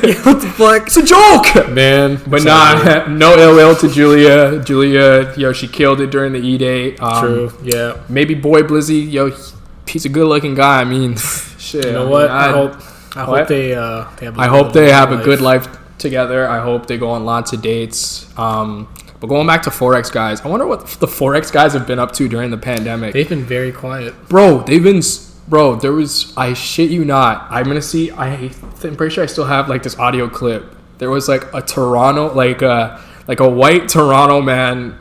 Yeah, what the fuck? It's a joke, man. But nah, no ill will to Julia. Julia, yo, she killed it during the E-Day. True. Yeah. Maybe boy Blizzy, yo, he's a good-looking guy. I mean, shit. You know what? I hope they have a good life together. I hope they go on lots of dates. But going back to Forex guys, I wonder what the Forex guys have been up to during the pandemic. They've been very quiet, bro. There was, I shit you not, I'm pretty sure I still have like this audio clip. There was like a Toronto, like a white Toronto man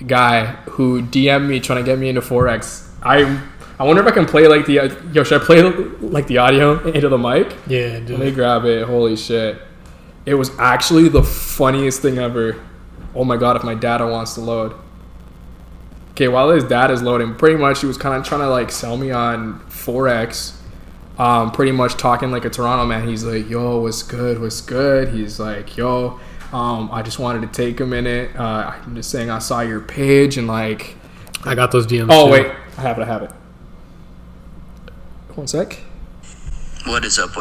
guy who DM'd me trying to get me into Forex. I wonder if I can play like should I play like the audio into the mic? Yeah, dude. Let me grab it. Holy shit. It was actually the funniest thing ever. Oh my god, if my data wants to load. Okay, while his data is loading, pretty much he was kind of trying to like sell me on Forex. Pretty much talking like a Toronto man. He's like, yo, what's good? He's like, yo, I just wanted to take a minute. I'm just saying I saw your page and like... I got those DMs Oh, too. wait. I have it. One sec. What is up?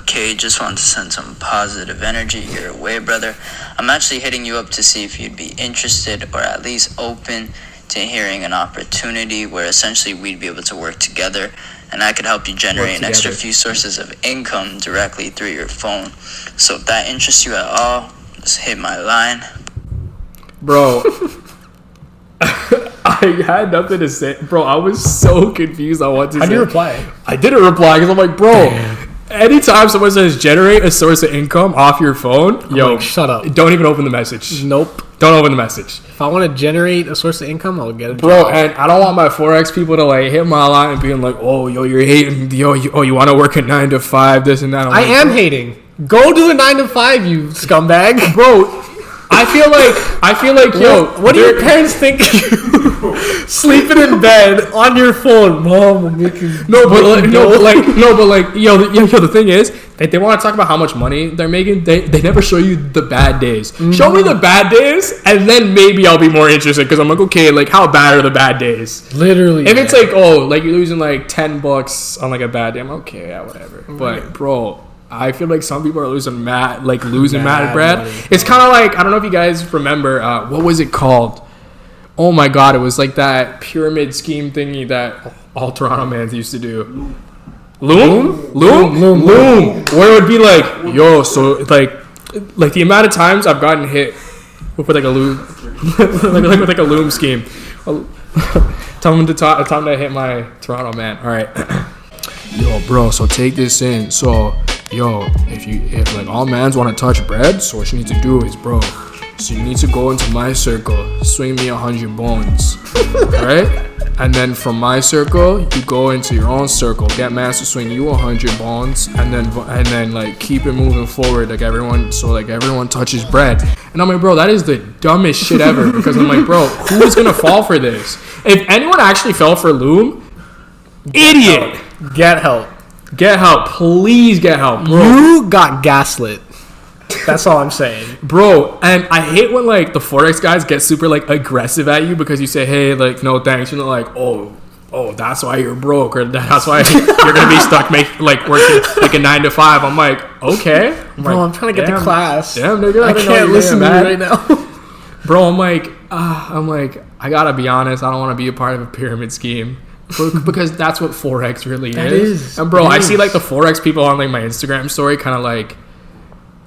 Cade, just wanted to send some positive energy your way, brother. I'm actually hitting you up to see if you'd be interested or at least open to hearing an opportunity where essentially we'd be able to work together and I could help you generate an extra few sources of income directly through your phone. So if that interests you at all, just hit my line. Bro, I had nothing to say. Bro, I was so confused on what to say. How did you reply? I didn't reply because I'm like, bro, anytime someone says generate a source of income off your phone, I'm like, shut up. Don't even open the message. Nope. Don't open the message. If I want to generate a source of income, I'll get it. Bro, and I don't want my Forex people to like hit my line and being like, oh, yo, you're hating. Yo, you want to work a 9 to 5, this and that. I am hating. Go do a 9 to 5, you scumbag. Bro, I feel like, yo, what do your parents think of you sleeping in bed on your phone? Mom, I'm making yo, the thing is, they want to talk about how much money they're making. They never show you the bad days. Mm-hmm. Show me the bad days, and then maybe I'll be more interested. Because I'm like, okay, like how bad are the bad days? Literally, if it's like, oh, like you're losing like $10 on like a bad day, I'm okay, yeah, whatever. Mm-hmm. But bro, I feel like some people are losing mad bread. Money. It's kind of like, I don't know if you guys remember, what was it called? Oh my god, it was like that pyramid scheme thingy that all Toronto mans used to do. Loom. Where it would be like, yo, so like the amount of times I've gotten hit with like a loom, with like a loom scheme. Tell him to hit my Toronto man. All right, yo, bro. So take this in. So, yo, if like all mans want to touch bread, so what you need to do is, bro. So you need to go into my circle, swing me 100 bones, right? And then from my circle, you go into your own circle, get mans to swing you 100 bones, and then like keep it moving forward, like everyone touches bread. And I'm like, bro, that is the dumbest shit ever, because I'm like, bro, who is gonna fall for this? If anyone actually fell for loom, idiot. Get help. Get help, please get help, bro. You got gaslit. That's all I'm saying, bro. And I hate when like the Forex guys get super like aggressive at you because you say, hey, like no thanks, and they're like, oh, that's why you're broke, or that's why you're gonna be stuck working like a 9 to 5. I'm like, okay, I'm trying to get to class. Damn, nigga, I can't listen to you right now, bro. I'm like, I gotta be honest, I don't want to be a part of a pyramid scheme. Because that's what Forex really is. And bro, I see like the Forex people on like my Instagram story kind of like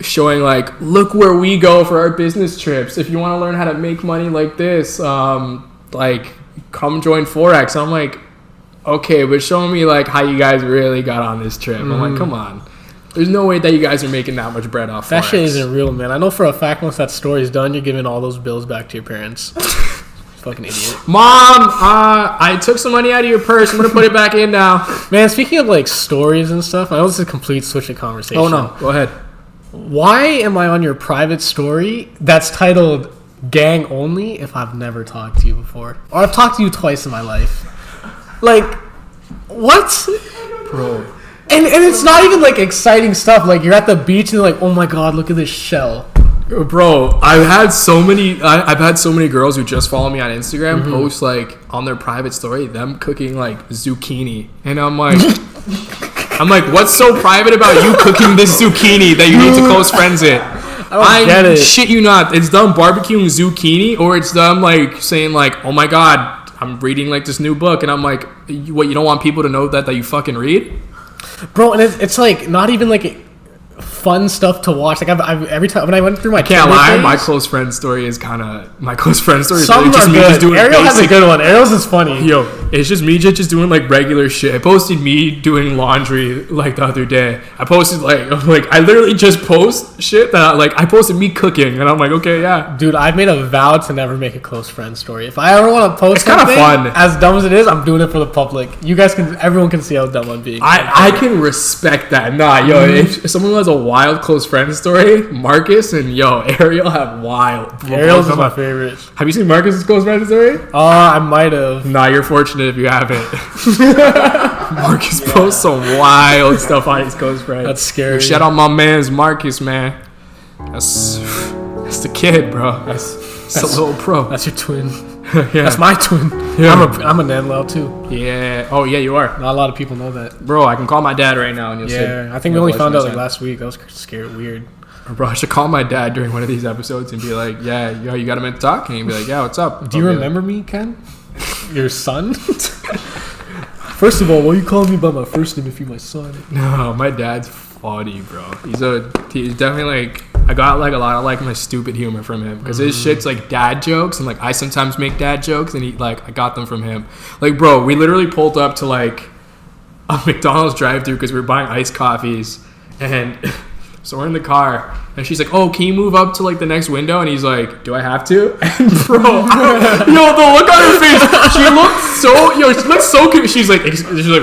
showing like, look where we go for our business trips. If you want to learn how to make money like this, like come join Forex. And I'm like, okay, but show me like how you guys really got on this trip. I'm like, come on. There's no way that you guys are making that much bread off that Forex. Shit isn't real, man. I know for a fact once that story's done, you're giving all those bills back to your parents. Fucking idiot. Mom, I took some money out of your purse. I'm going to put it back in now. Man, speaking of like stories and stuff, I know this is a complete switch of conversation. Oh no, go ahead. Why am I on your private story that's titled gang only if I've never talked to you before? Or I've talked to you twice in my life. Like, what? Bro. And it's not even like exciting stuff. Like you're at the beach and you're like, oh my god, look at this shell. Bro, I've had so many girls who just follow me on Instagram post like on their private story them cooking like zucchini, and I'm like, what's so private about you cooking this zucchini that you need to close friends it? I get it. Shit you not. It's them barbecuing zucchini, or it's them like saying like, oh my god, I'm reading like this new book, and I'm like, what? You don't want people to know that you fucking read, bro? And it's like not even like fun stuff to watch. Like I've every time when I went through my can't lie, phase, my close friend story is some really just are me good. just doing Ariel basic. has a good one. Ariel's is funny. Yo, it's just me just doing like regular shit. I posted me doing laundry like the other day. I posted like I literally just post shit that I posted me cooking, and I'm like, okay, yeah, dude, I've made a vow to never make a close friend story. If I ever want to post it's kind of fun, as dumb as it is, I'm doing it for the public. Everyone can see how dumb I'm being. I can respect that. Nah, yo, if someone has a wild close friend story, Marcus and Ariel have wild. Ariel's is my favorite. Have you seen Marcus's close friend story? I might have. Nah, you're fortunate if you haven't. Marcus posts some wild stuff on his close friend. That's scary. Shout out my man's Marcus, man. That's the kid, bro. That's a little pro. That's your twin. Yeah. That's my twin. Yeah. I'm a Nanlao too. Yeah. Oh yeah, you are. Not a lot of people know that. Bro, I can call my dad right now and you'll see. Yeah, I think we only found out like last week. That was scared, weird. Bro, I should call my dad during one of these episodes and be like, yeah, you got a minute to talk? And he'd be like, yeah, what's up? Do you remember me, Ken? Your son? First of all, why you calling me by my first name if you're my son? No, my dad's funny, bro. He's definitely like, I got like a lot of like my stupid humor from him because his shit's like dad jokes, and like I sometimes make dad jokes, and I got them from him. Like, bro, we literally pulled up to like a McDonald's drive-thru because we were buying iced coffees, and so we're in the car, and she's like, "Oh, can you move up to like the next window?" And he's like, "Do I have to?" And bro, the look on her face, she looked so cute. She's like,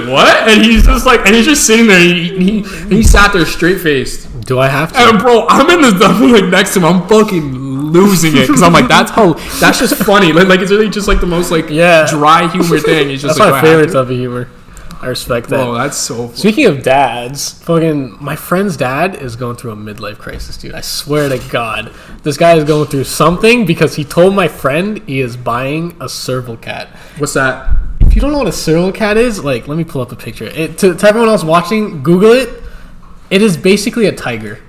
"What?" And he's just sitting there. And he sat there straight faced. Do I have to? And bro, I'm in the dump like next to him. I'm fucking losing it because I'm like, that's just funny. Like it's really just like the most like dry humor thing. It's just that's my favorite type of humor. I respect that. Oh, that's so funny. Speaking of dads, fucking my friend's dad is going through a midlife crisis, dude. I swear to God. This guy is going through something because he told my friend he is buying a serval cat. What's that? If you don't know what a serval cat is, like, let me pull up a picture. To everyone else watching, Google it. It is basically a tiger.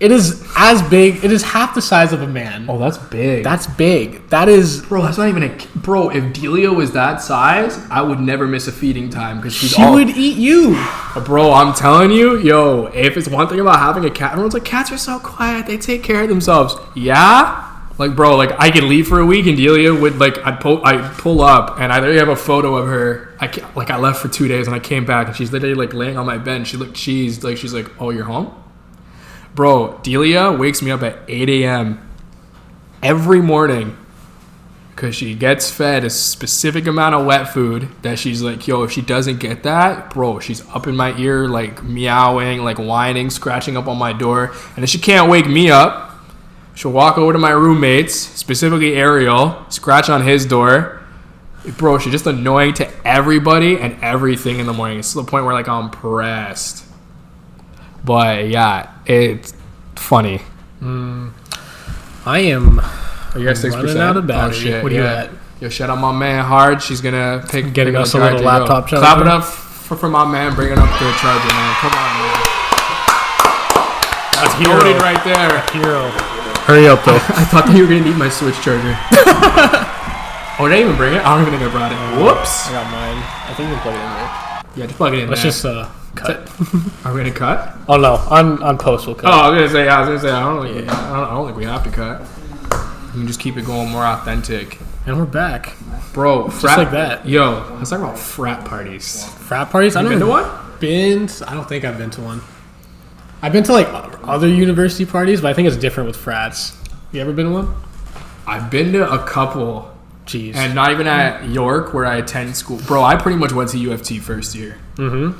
It is as big. It is half the size of a man. Oh, that's big. That's big. That is. Bro, that's not even a... Bro, if Delia was that size, I would never miss a feeding time because She would eat you. Bro, I'm telling you, yo, if it's one thing about having a cat, everyone's like, cats are so quiet. They take care of themselves. Yeah? Like, bro, like, I could leave for a week and Delia would, like, I'd pull up and I literally have a photo of her. I left for 2 days and I came back and she's literally, like, laying on my bed and she looked cheesed. Like, she's like, oh, you're home? Bro, Delia wakes me up at 8 a.m. every morning because she gets fed a specific amount of wet food that she's like, yo, if she doesn't get that, bro, she's up in my ear, like, meowing, like, whining, scratching up on my door. And if she can't wake me up, she'll walk over to my roommates, specifically Ariel, scratch on his door. Bro, she's just annoying to everybody and everything in the morning. It's to the point where, like, I'm pressed. But, yeah, it's funny. I am Are you at 6%? running out of battery. Oh, shit. What are you at? Yo, shout out my man Hard. She's going to pick... Getting us a little laptop charger. Clap it up for my man bringing up the charger, man. Come on, man. That's loaded right there. Hero. Hurry up, though. I thought that you were going to need my Switch charger. Oh, did I even bring it? I don't even think I brought it. Whoops. I got mine. I think we can plug it in there. Yeah, just plug it in. Let's there. just cut. Are we gonna cut? Oh no, on post we'll cut. Oh, I was gonna say. I don't think we have to cut. We can just keep it going more authentic. And we're back, bro. Just like that. Yo, let's talk about frat parties. Frat parties? Have you been to one? I don't think I've been to one. I've been to like other university parties, but I think it's different with frats. You ever been to one? I've been to a couple. Jeez. And not even at York where I attend school. Bro, I pretty much went to U of T first year. Mm-hmm.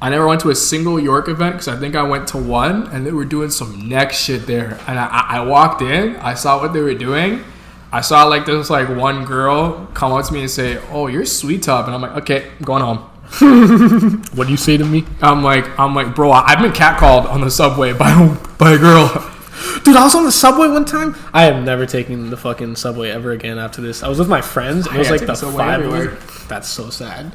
I never went to a single York event because I think I went to one and they were doing some next shit there. And I walked in, I saw what they were doing. I saw like this like one girl come up to me and say, oh, you're sweet top. And I'm like, okay, I'm going home. What do you say to me? I'm like, bro, I've been catcalled on the subway by a girl. Dude, I was on the subway one time. I am never taking the fucking subway ever again after this. I was with my friends. It was like the five of us. That's so sad.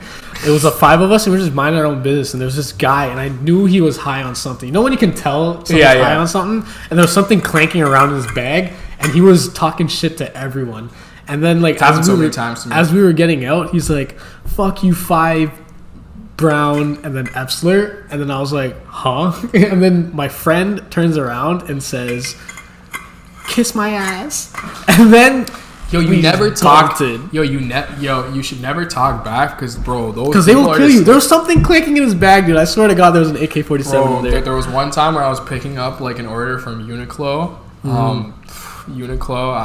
It was the five of us, and we were just minding our own business. And there was this guy, and I knew he was high on something. You know when you can tell someone's high on something? And there was something clanking around in his bag, and he was talking shit to everyone. And then, like, as we were getting out, he's like, fuck you, 5 Brown, and then Epsler, and then I was like, huh? And then my friend turns around and says, kiss my ass. And then you never talked. You should never talk back because, bro, because they will kill you. There was something clicking in his bag, dude. I swear to God, there was an AK-47 in there. There was one time where I was picking up like an order from Uniqlo. Uniqlo,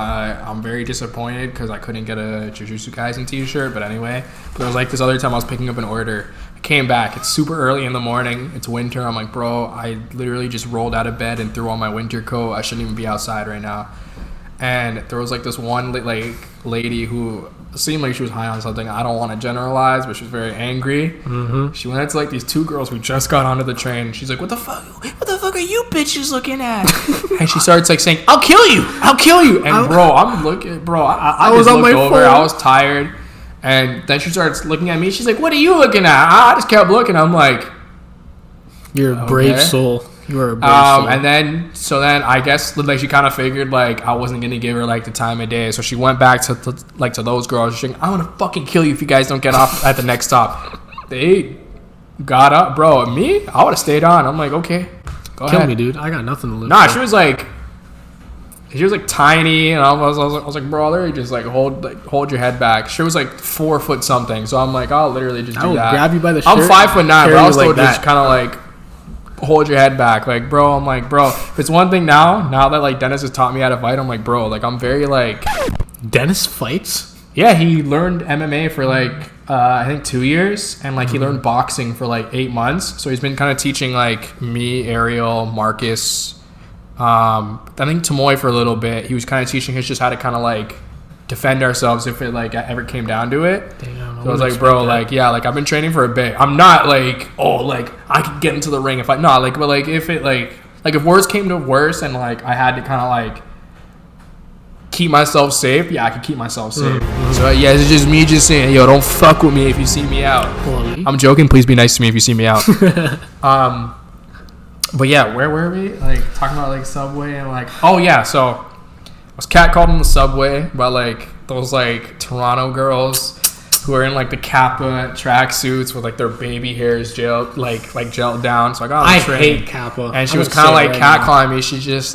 I'm very disappointed because I couldn't get a Jujutsu Kaisen t-shirt, but anyway. But there was like this other time I was picking up an order. I came back. It's super early in the morning. It's winter. I'm like, bro, I literally just rolled out of bed and threw on my winter coat. I shouldn't even be outside right now. And there was like this one like lady who seemed like she was high on something. I don't want to generalize, but she was very angry. Mm-hmm. She went up to like these 2 girls who just got onto the train. She's like, what the fuck are you bitches looking at? And she starts like saying, I'll kill you. And I'm looking, I was on my phone. I was tired. And then she starts looking at me. She's like, what are you looking at? I just kept looking. I'm like, you're a brave soul. You are a brave soul. And then I guess like she kind of figured like I wasn't gonna give her like the time of day, so she went back to those girls. She's like, I'm gonna fucking kill you if you guys don't get off at the next stop. They got up, bro. Me, I would have stayed on. I'm like, okay, go ahead. Kill me, dude. I got nothing to lose. Nah, she was like tiny, and I was like, bro, literally just like hold your head back. She was like 4 foot something, so I'm like, I'll literally just do that. Grab you by the shirt. I'm 5'9", but I'll still just kind of like hold your head back, like, bro. I'm like, bro, if it's one thing now that like Dennis has taught me how to fight, I'm like, bro, like I'm very like. Dennis fights? Yeah, he learned MMA for like I think 2 years, and like he learned boxing for like 8 months. So he's been kind of teaching like me, Ariel, Marcus, I think Tamoy for a little bit. He was kind of teaching us just how to kind of like defend ourselves if it like ever came down to it. Damn, so I was like, bro, like, yeah, like I've been training for a bit. I'm not like, oh, like I could get into the ring if I but like if it like if worse came to worse and like I had to kind of like keep myself safe, yeah, I could keep myself safe. Mm-hmm. So yeah, it's just me just saying, yo, don't fuck with me if you see me out. I'm joking. Please be nice to me if you see me out. But yeah, where were we? Like talking about like Subway and like, oh yeah, so I was catcalled on the Subway by like those like Toronto girls who are in like the Kappa tracksuits with like their baby hairs gelled down. So I got on the train. Hate Kappa. And she was kind of like catcalling me. She's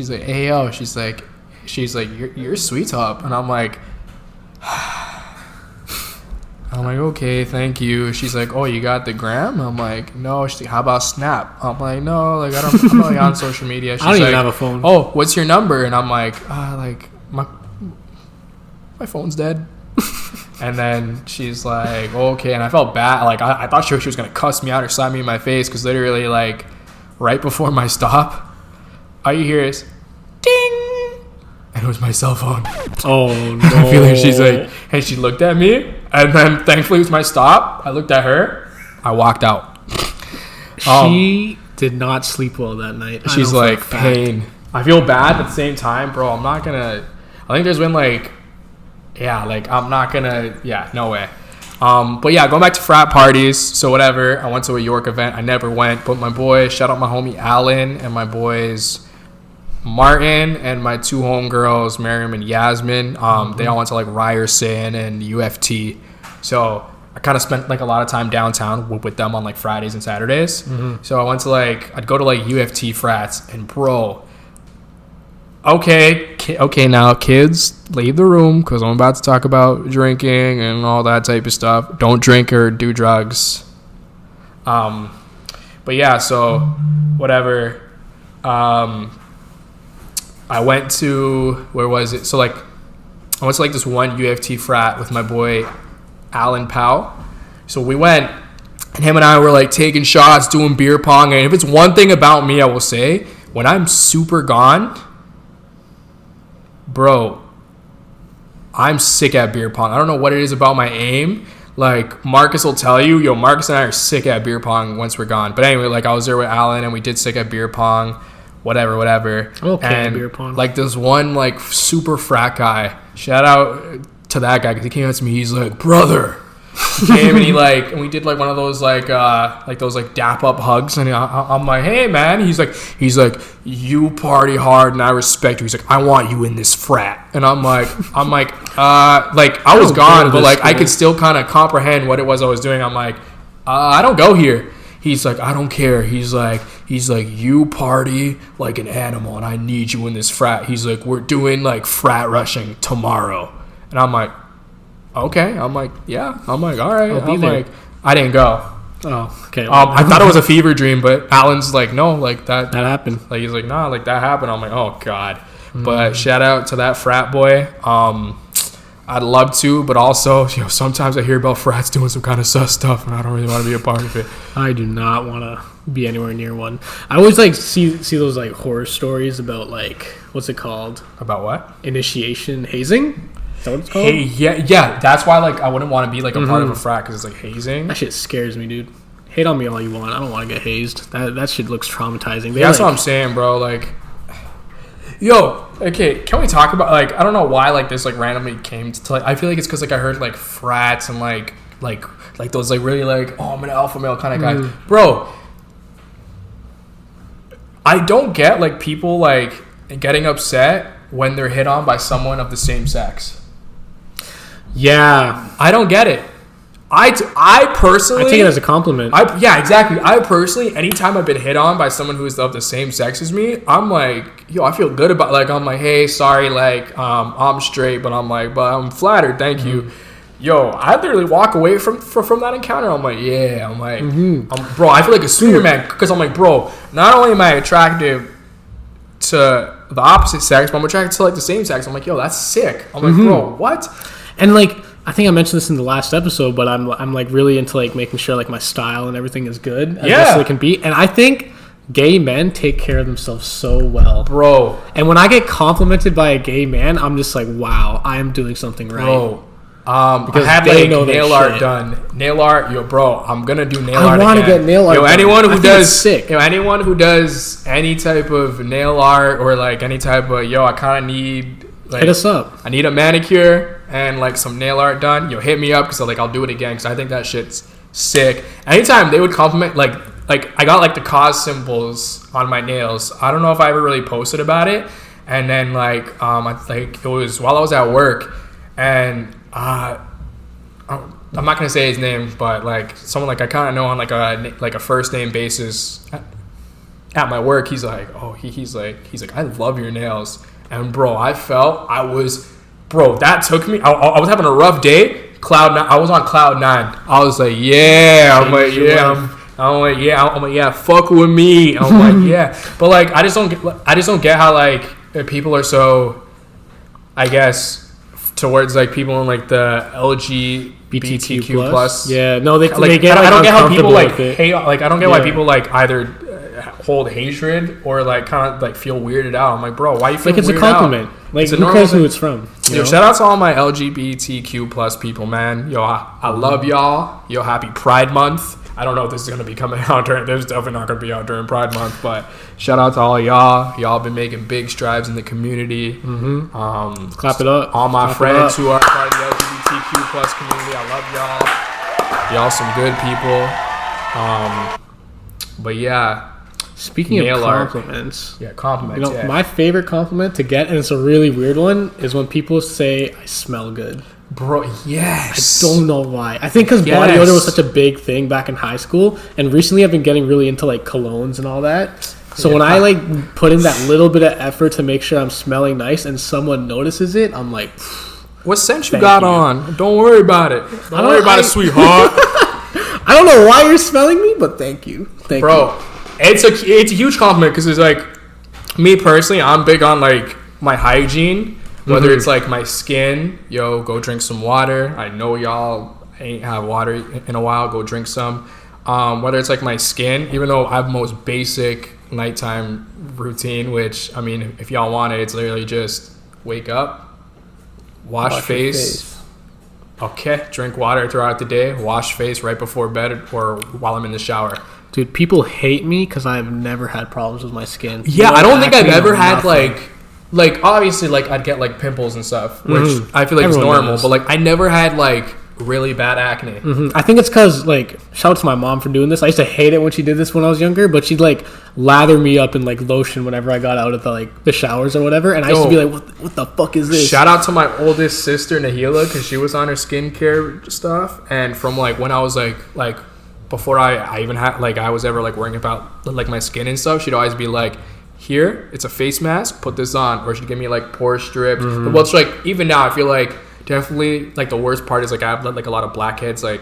like, hey yo, she's like, you're sweet top, and I'm like, okay, thank you. She's like, oh, you got the gram? I'm like, no. She's like, how about Snap? I'm like, no, like I'm not like on social media. She's I don't like, even have a phone. oh, what's your number? And I'm like, my phone's dead. And then she's like, okay. And I felt bad. Like I thought she was gonna cuss me out or slap me in my face, because literally like right before my stop, all you hear is ding, and it was my cell phone. Oh no! I feel like she's like, hey, she looked at me, and then thankfully it was my stop. I looked at her, I walked out. She did not sleep well that night. She's like, pain. I feel bad at the same time, bro. I'm not gonna. I think there's been like, yeah, like I'm not gonna. Yeah, no way. But yeah, going back to frat parties. So whatever. I went to a York event. I never went, but my boy, shout out my homie Alan and my boys Martin and my two homegirls, Miriam and Yasmin. They all went to like Ryerson and UFT. So I kind of spent like a lot of time downtown with them on like Fridays and Saturdays. So I went to like, I'd go to like UFT frats, and bro, okay, now kids, leave the room, because I'm about to talk about drinking and all that type of stuff. Don't drink or do drugs. But yeah, so whatever. I went to, where was it? So like, I went to like this one UFT frat with my boy Alan Powell. So we went, and him and I were like taking shots, doing beer pong. And if it's one thing about me, I will say, when I'm super gone, bro, I'm sick at beer pong. I don't know what it is about my aim. Like Marcus will tell you, yo, Marcus and I are sick at beer pong once we're gone. But anyway, like I was there with Alan, and we did sick at beer pong. Whatever. Okay, and beer pong. like this one like super frat guy, shout out to that guy, because he came up to me, he's like, brother. He came and he like, and we did like one of those like those like dap up hugs, and I'm like, hey man. He's like, you party hard and I respect you. He's like, I want you in this frat. And I'm like I was gone, but like I could still kind of comprehend what it was I was doing. I'm like, I don't go here. He's like, I don't care. He's like, you party like an animal, and I need you in this frat. He's like, we're doing like frat rushing tomorrow. And I'm like, okay. I'm like, yeah. I'm like, all right. I'm like, I didn't go. Oh, okay. I thought it was a fever dream, but Alan's like, no, like that happened. Like he's like, nah, like that happened. I'm like, oh god. But shout out to that frat boy. I'd love to, but also, you know, sometimes I hear about frats doing some kind of sus stuff, and I don't really want to be a part of it. I do not want to be anywhere near one. I always like see those like horror stories about like, what's it called? About what? Initiation hazing? Is that what it's called? Hey, yeah. That's why like I wouldn't want to be like a part of a frat, because it's like hazing. That shit scares me, dude. Hate on me all you want. I don't want to get hazed. That shit looks traumatizing. That's what I'm saying, bro. Like, yo, okay, can we talk about, like, I don't know why, like, this, like, randomly came to, like, I feel like it's because, like, I heard, like, frats and, like those, like, really, like, oh, I'm an alpha male kind of guy. Bro, I don't get, like, people, like, getting upset when they're hit on by someone of the same sex. Yeah. I don't get it. I personally... I take it as a compliment. Yeah, exactly. I personally, anytime I've been hit on by someone who is of the same sex as me, I'm like, yo, I feel good about, like, I'm like, hey, sorry, like, I'm straight, but I'm like, but I'm flattered, thank you. Yo, I literally walk away from that encounter. I'm like, yeah, I'm like, bro, I feel like a Superman, because I'm like, bro, not only am I attractive to the opposite sex, but I'm attracted to, like, the same sex. I'm like, yo, that's sick. I'm like, bro, what? And, like, I think I mentioned this in the last episode, but I'm like really into like making sure like my style and everything is good as best as it can be. And I think gay men take care of themselves so well, bro. And when I get complimented by a gay man, I'm just like, wow, I am doing something right, bro. Because I had like nail art done. Nail art, yo, bro. I'm gonna do nail art. I want to get nail art. Yo, done. anyone who does any type of nail art or like any type of I kind of need. Like, hit us up. I need a manicure and like some nail art done. Yo, hit me up because like I'll do it again because I think that shit's sick. Anytime they would compliment, like like I got like the cause symbols on my nails. I don't know if I ever really posted about it. And then like it was while I was at work, and I'm not gonna say his name, but like someone like I kind of know on like a first name basis at my work. He's like, oh, he's like I love your nails. And bro, that took me. I was having a rough day. I was on cloud 9. I was like, yeah. I'm like, yeah. Fuck with me. I'm like, yeah. But like, I just don't get how like people are so, I guess, towards like people in like the LGBTQ plus. Yeah, no, they get. I don't get how people like hate. Like, I don't get why people like either hold hatred or like kind of like feel weirded out. I'm like, bro, why you feel like it's weirded a compliment? out? Like, who cares who it's from? Yo, shout out to all my LGBTQ plus people, man. Yo, I love y'all. Yo, happy Pride Month. I don't know if this is going to be coming out during, there's definitely not going to be out during Pride Month, but shout out to all y'all. Y'all been making big strides in the community. Mm-hmm. Clap it up. All my friends who are part of the LGBTQ plus community, I love y'all. Y'all some good people. But yeah. Speaking of compliments. Yeah, compliments. You know, my favorite compliment to get, and it's a really weird one, is when people say, I smell good. Bro, yes. I don't know why. I think because body odor was such a big thing back in high school, and recently I've been getting really into like colognes and all that. So when I like put in that little bit of effort to make sure I'm smelling nice and someone notices it, I'm like, what scent you got on? Don't worry about it. Don't worry about it, sweetheart. I don't know why you're smelling me, but thank you. Thank you. It's a huge compliment because it's like, me personally, I'm big on like my hygiene. Whether it's like my skin, yo, go drink some water. I know y'all ain't have water in a while. Go drink some. Whether it's like my skin, even though I have most basic nighttime routine, which, I mean, if y'all want it, it's literally just wake up, wash face. Okay, drink water throughout the day, wash face right before bed or while I'm in the shower. Dude, people hate me because I've never had problems with my skin. Yeah, I don't think I've ever had like obviously like I'd get like pimples and stuff, which I feel like is normal, but like I never had like really bad acne. I think it's because like, shout out to my mom for doing this. I used to hate it when she did this when I was younger, but she'd like lather me up in like lotion whenever I got out of the showers or whatever, and I used to be like, what the fuck is this? Shout out to my oldest sister Nahila, because she was on her skincare stuff, and from like when I was like before I even had like I was ever like worrying about like my skin and stuff, she'd always be like, here, it's a face mask, put this on. Or she'd give me like pore strips. But what's like, even now, I feel like definitely like the worst part is like I have like a lot of blackheads like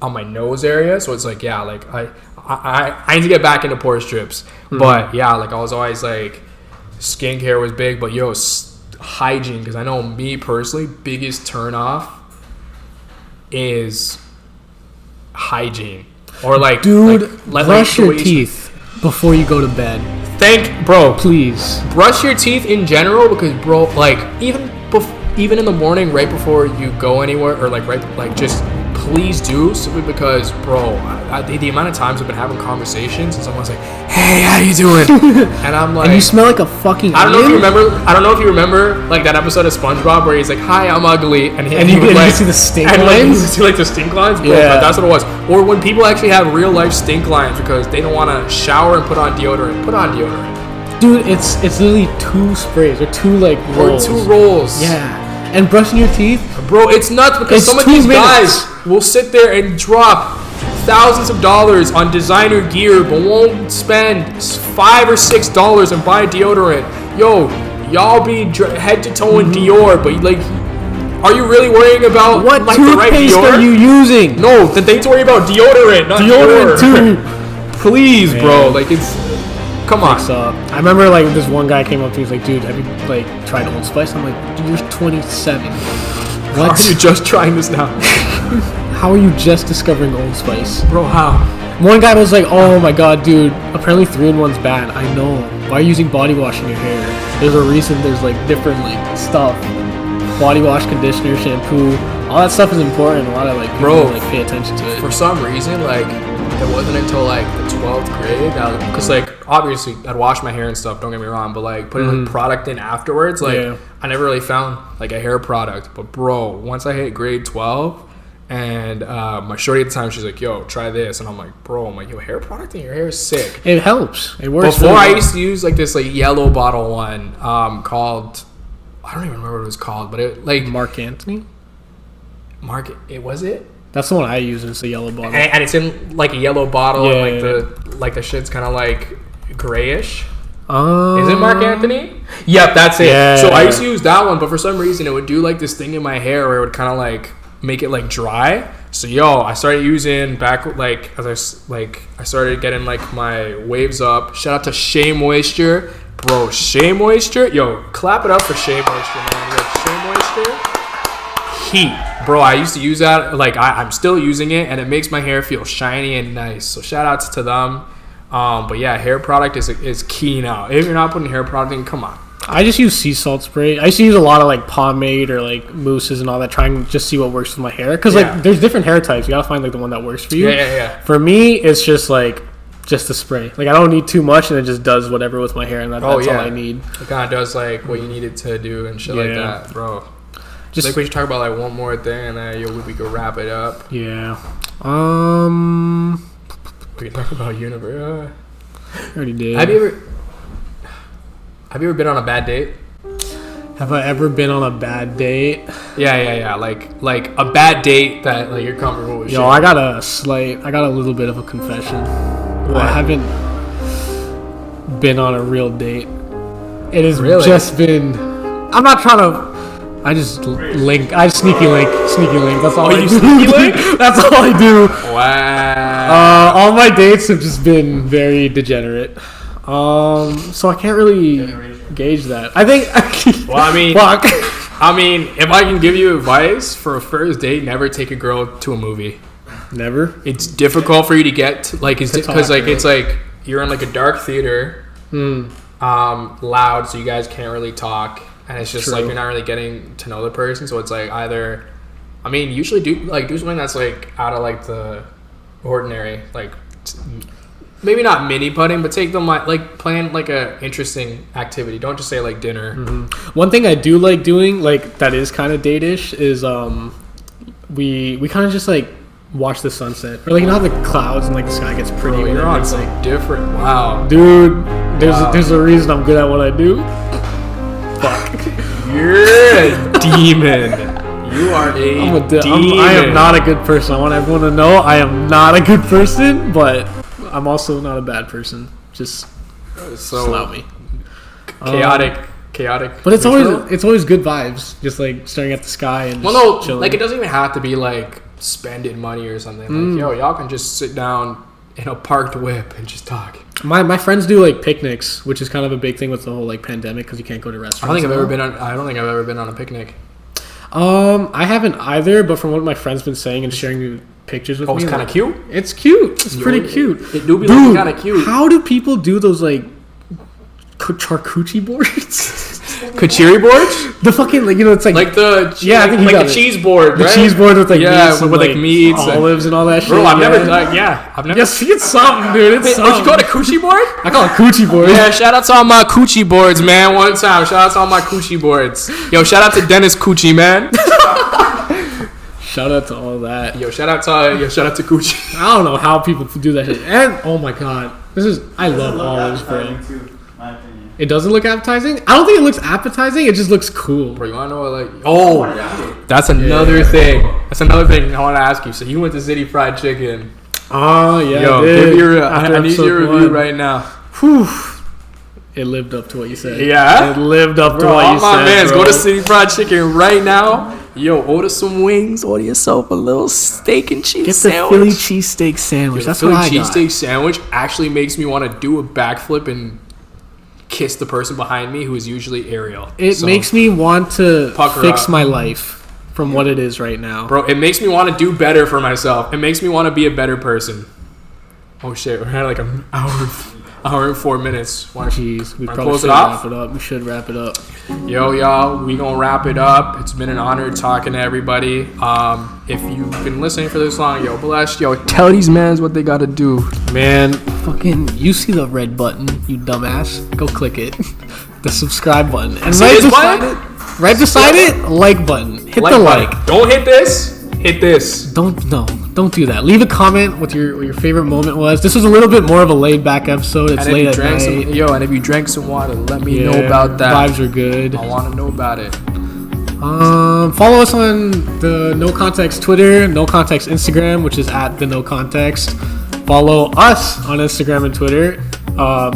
on my nose area. So it's like, yeah, like I need to get back into pore strips. But yeah, like I was always like, skincare was big. But yo, hygiene, because I know me personally, biggest turn off is hygiene. Or like, dude, like, brush your teeth before you go to bed. Bro, please brush your teeth in general, because bro, like even in the morning right before you go anywhere, or like just please do, simply because bro, the amount of times I've been having conversations and someone's like, hey, how you doing? And I'm like, and you smell like a fucking I don't know if you remember like that episode of SpongeBob where he's like, hi, I'm ugly, and you would like see the stink and lines, like, you see like the stink lines, bro. Yeah, that's what it was. Or when people actually have real life stink lines because they don't want to shower and put on deodorant. Dude, it's literally 2 sprays or 2 like rolls. Or 2 rolls. Yeah. And brushing your teeth, bro, it's nuts because some of these guys will sit there and drop thousands of dollars on designer gear, but won't spend $5 or $6 and buy deodorant. Yo, y'all be head to toe in Dior, but like, are you really worrying about what like toothpaste the right Dior? Are you using? No, the thing to worry about deodorant, not deodorant too. Please, bro, like it's. Come on. I remember like this one guy came up to me, he's like, dude, have you like tried Old Spice? I'm like, dude, you're 27. What? Are you just trying this now? How are you just discovering Old Spice? Bro, how? One guy was like, oh my god, dude, apparently 3-in-1's bad. I know. Why are you using body wash in your hair? There's a reason there's like different like stuff. Body wash, conditioner, shampoo, all that stuff is important. A lot of like people like pay attention to it. For some reason, like it wasn't until like the 12th grade because like obviously I'd wash my hair and stuff, don't get me wrong, but like putting like product in afterwards, like I never really found like a hair product. But bro, once I hit grade 12, And my shorty at the time, she's like, yo, try this. And I'm like, bro, yo, hair product in your hair is sick. It helps. It works. Before, really I well. used to use like this like yellow bottle one called, I don't even remember what it was called, but it like Mark Anthony. Was it? That's the one I use. It's a yellow bottle. And it's in like a yellow bottle, Yeah, and like the shit's kind of like grayish. Is Is it Mark Anthony? Yep, that's it. Yeah. So I used to use that one, but for some reason it would do like this thing in my hair where it would kind of like make it like dry. So I started using back like I started getting like my waves up. Shout out to Shea Moisture, bro. Shea Moisture, yo, clap it up for Shea Moisture, man. Yo, Shea Moisture, heat, bro. I used to use that. Like I'm still using it, and it makes my hair feel shiny and nice. So shout outs to them. But yeah, hair product is key now. If you're not putting hair product in, come on. I just use sea salt spray. I used to use a lot of like pomade or like mousses and all that, trying to just see what works with my hair. Because like there's different hair types. You gotta find like the one that works for you. Yeah. For me, it's just like just a spray. Like I don't need too much, and it just does whatever with my hair, and that's all I need. It kind of does like what you need it to do and shit like that, bro. Just like we should talk about like one more thing, and then we could wrap it up. Yeah. We can talk about universe. I already did. Have you ever been on a bad date? Have I ever been on a bad date? Yeah. Like a bad date that like you're comfortable with. Yo, I got a little bit of a confession. What? I haven't been on a real date. It has Really? just been. I'm not trying to. I just link. I sneaky link. That's all I you do. sneaky link? That's all I do. Wow. All my dates have just been very degenerate. So I can't really gauge that. I think. Well, I mean, fuck. I mean, if I can give you advice for a first date, never take a girl to a movie. Never. It's difficult for you to get to, like, because like really. it's like you're in like a dark theater, loud, so you guys can't really talk, and it's just like you're not really getting to know the person. So it's like either, I mean, usually do something that's like out of like the ordinary, like maybe not mini putting, but take them like plan like a interesting activity. Don't just say like dinner. One thing I do like doing, like that is kind of date-ish, is we kind of just like watch the sunset, or like you know how the clouds and like the sky gets pretty. Bro, when you're on it's some like different. Wow, dude. There's a reason I'm good at what I do. Fuck. You're a demon. You are a demon. I am not a good person. I want everyone to know I am not a good person, but I'm also not a bad person. Just allow me. Chaotic. But it's always good vibes. Just like staring at the sky and just chilling. Like it doesn't even have to be like spending money or something. Like y'all can just sit down in a parked whip and just talk. My friends do like picnics, which is kind of a big thing with the whole like pandemic because you can't go to restaurants. I don't think I've ever been on a picnic. I haven't either, but from what my friend's been saying and sharing me pictures with me, It's kind of cute. It's cute. It's pretty cute. It do be Dude, kind of cute. How do people do those like charcuterie boards? Kachiri boards? The fucking like it's like the I think like a cheese board, the right? cheese board with like meats with and, like meats, olives and all that shit. Bro, I've never Yes, it's something, dude. It's something. What you call it, a coochie board? I call it coochie board. Yeah, shout out to all my coochie boards, man. One time, shout out to all my coochie boards. Yo, shout out to Dennis Coochie, man. Shout out to all that. Yo, shout out to Coochie. I don't know how people do that shit. And oh my god, I love olives, bro. It doesn't look appetizing. I don't think it looks appetizing. It just looks cool. Bro, you wanna know what that's another thing. That's another thing I want to ask you. So you went to City Fried Chicken. Oh yeah. Yo, I need your review right now. Whew. It lived up to what you said. Yeah? It lived up to Bro, what all you my said. mans, bro. go to City Fried Chicken right now. Yo, order some wings. Order yourself a little steak and cheese sandwich. Get the Philly cheesesteak sandwich. That's Philly what I got. cheesesteak sandwich actually makes me want to do a backflip and kiss the person behind me, who is usually Ariel. It makes me want to fix up. my life from what it is right now. Bro, it makes me want to do better for myself. It makes me want to be a better person. Oh shit, we're at like an hour and 4 minutes. Jeez, we probably close should it off? wrap it up. We should wrap it up. Yo, y'all, we gonna wrap it up. It's been an honor talking to everybody. If you've been listening for this long, yo, Bhalesh, yo, tell these mans what they gotta do. Man, fucking, you see the red button, you dumbass? Go click it. The subscribe button. And See this button? right beside it, like button. Hit the like. Don't hit this. Hit this. Don't do that. Leave a comment what your favorite moment was. This was a little bit more of a laid back episode. It's late at night. And if you drank some water, let me know about that. Vibes are good. I want to know about it. Follow us on the No Context Twitter, No Context Instagram, which is at the No Context. Follow us on Instagram and Twitter.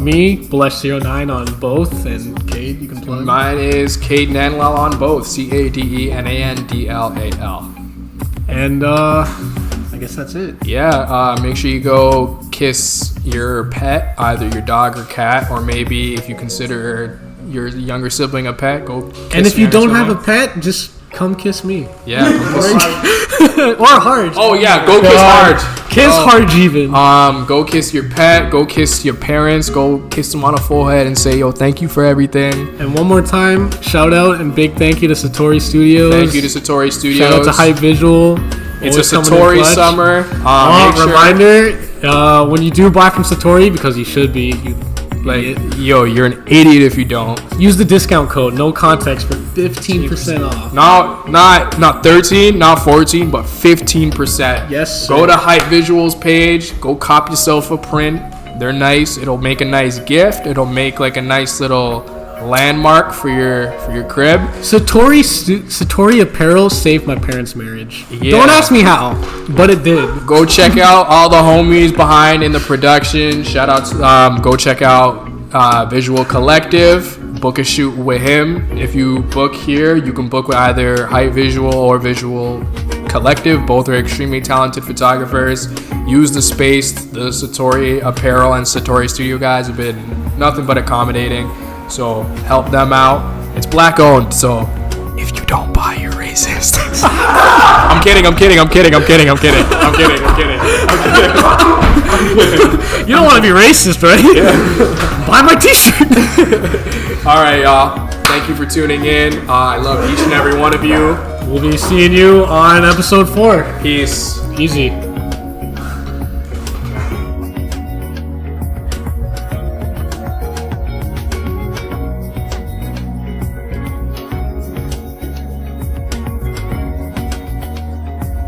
Me, Bhalesh09 on both, and Cade, you can plug. Mine is Cade Nanlal on both. CADENANDLAL. And I guess that's it. Yeah, make sure you go kiss your pet, either your dog or cat, or maybe if you consider your younger sibling a pet, go kiss. And if you don't have a pet, just come kiss me. Yeah, or Harj. Oh yeah, go kiss Harj. Kiss Harj even. Go kiss your pet. Go kiss your parents. Go kiss them on the forehead and say, "Yo, thank you for everything." And one more time, shout out and big thank you to Satori Studios. Thank you to Satori Studios. Shout out to Hype Visual. It's a Satori summer. Reminder: when you do buy from Satori, because you should be, you're an idiot if you don't. Use the discount code No Context for 15% off. Not 13, not 14, but 15%. Yes, sir. Go to Hype Visuals page. Go cop yourself a print. They're nice. It'll make a nice gift. It'll make like a nice little landmark for your crib. Satori apparel saved my parents' marriage. Yeah. Don't ask me how, but it did. Go check out all the homies behind in the production. Shout out to go check out Visual Collective. Book a shoot with him. If you book here, you can book with either Hype Visual or Visual Collective. Both are extremely talented photographers. Use the space. The Satori apparel and Satori Studio guys have been nothing but accommodating. So help them out. It's black owned, so if you don't buy, you're racist. I'm kidding. You don't want to be racist, right? Yeah. Buy my t-shirt. All right, y'all. Thank you for tuning in. I love each and every one of you. We'll be seeing you on episode 4. Peace. Easy.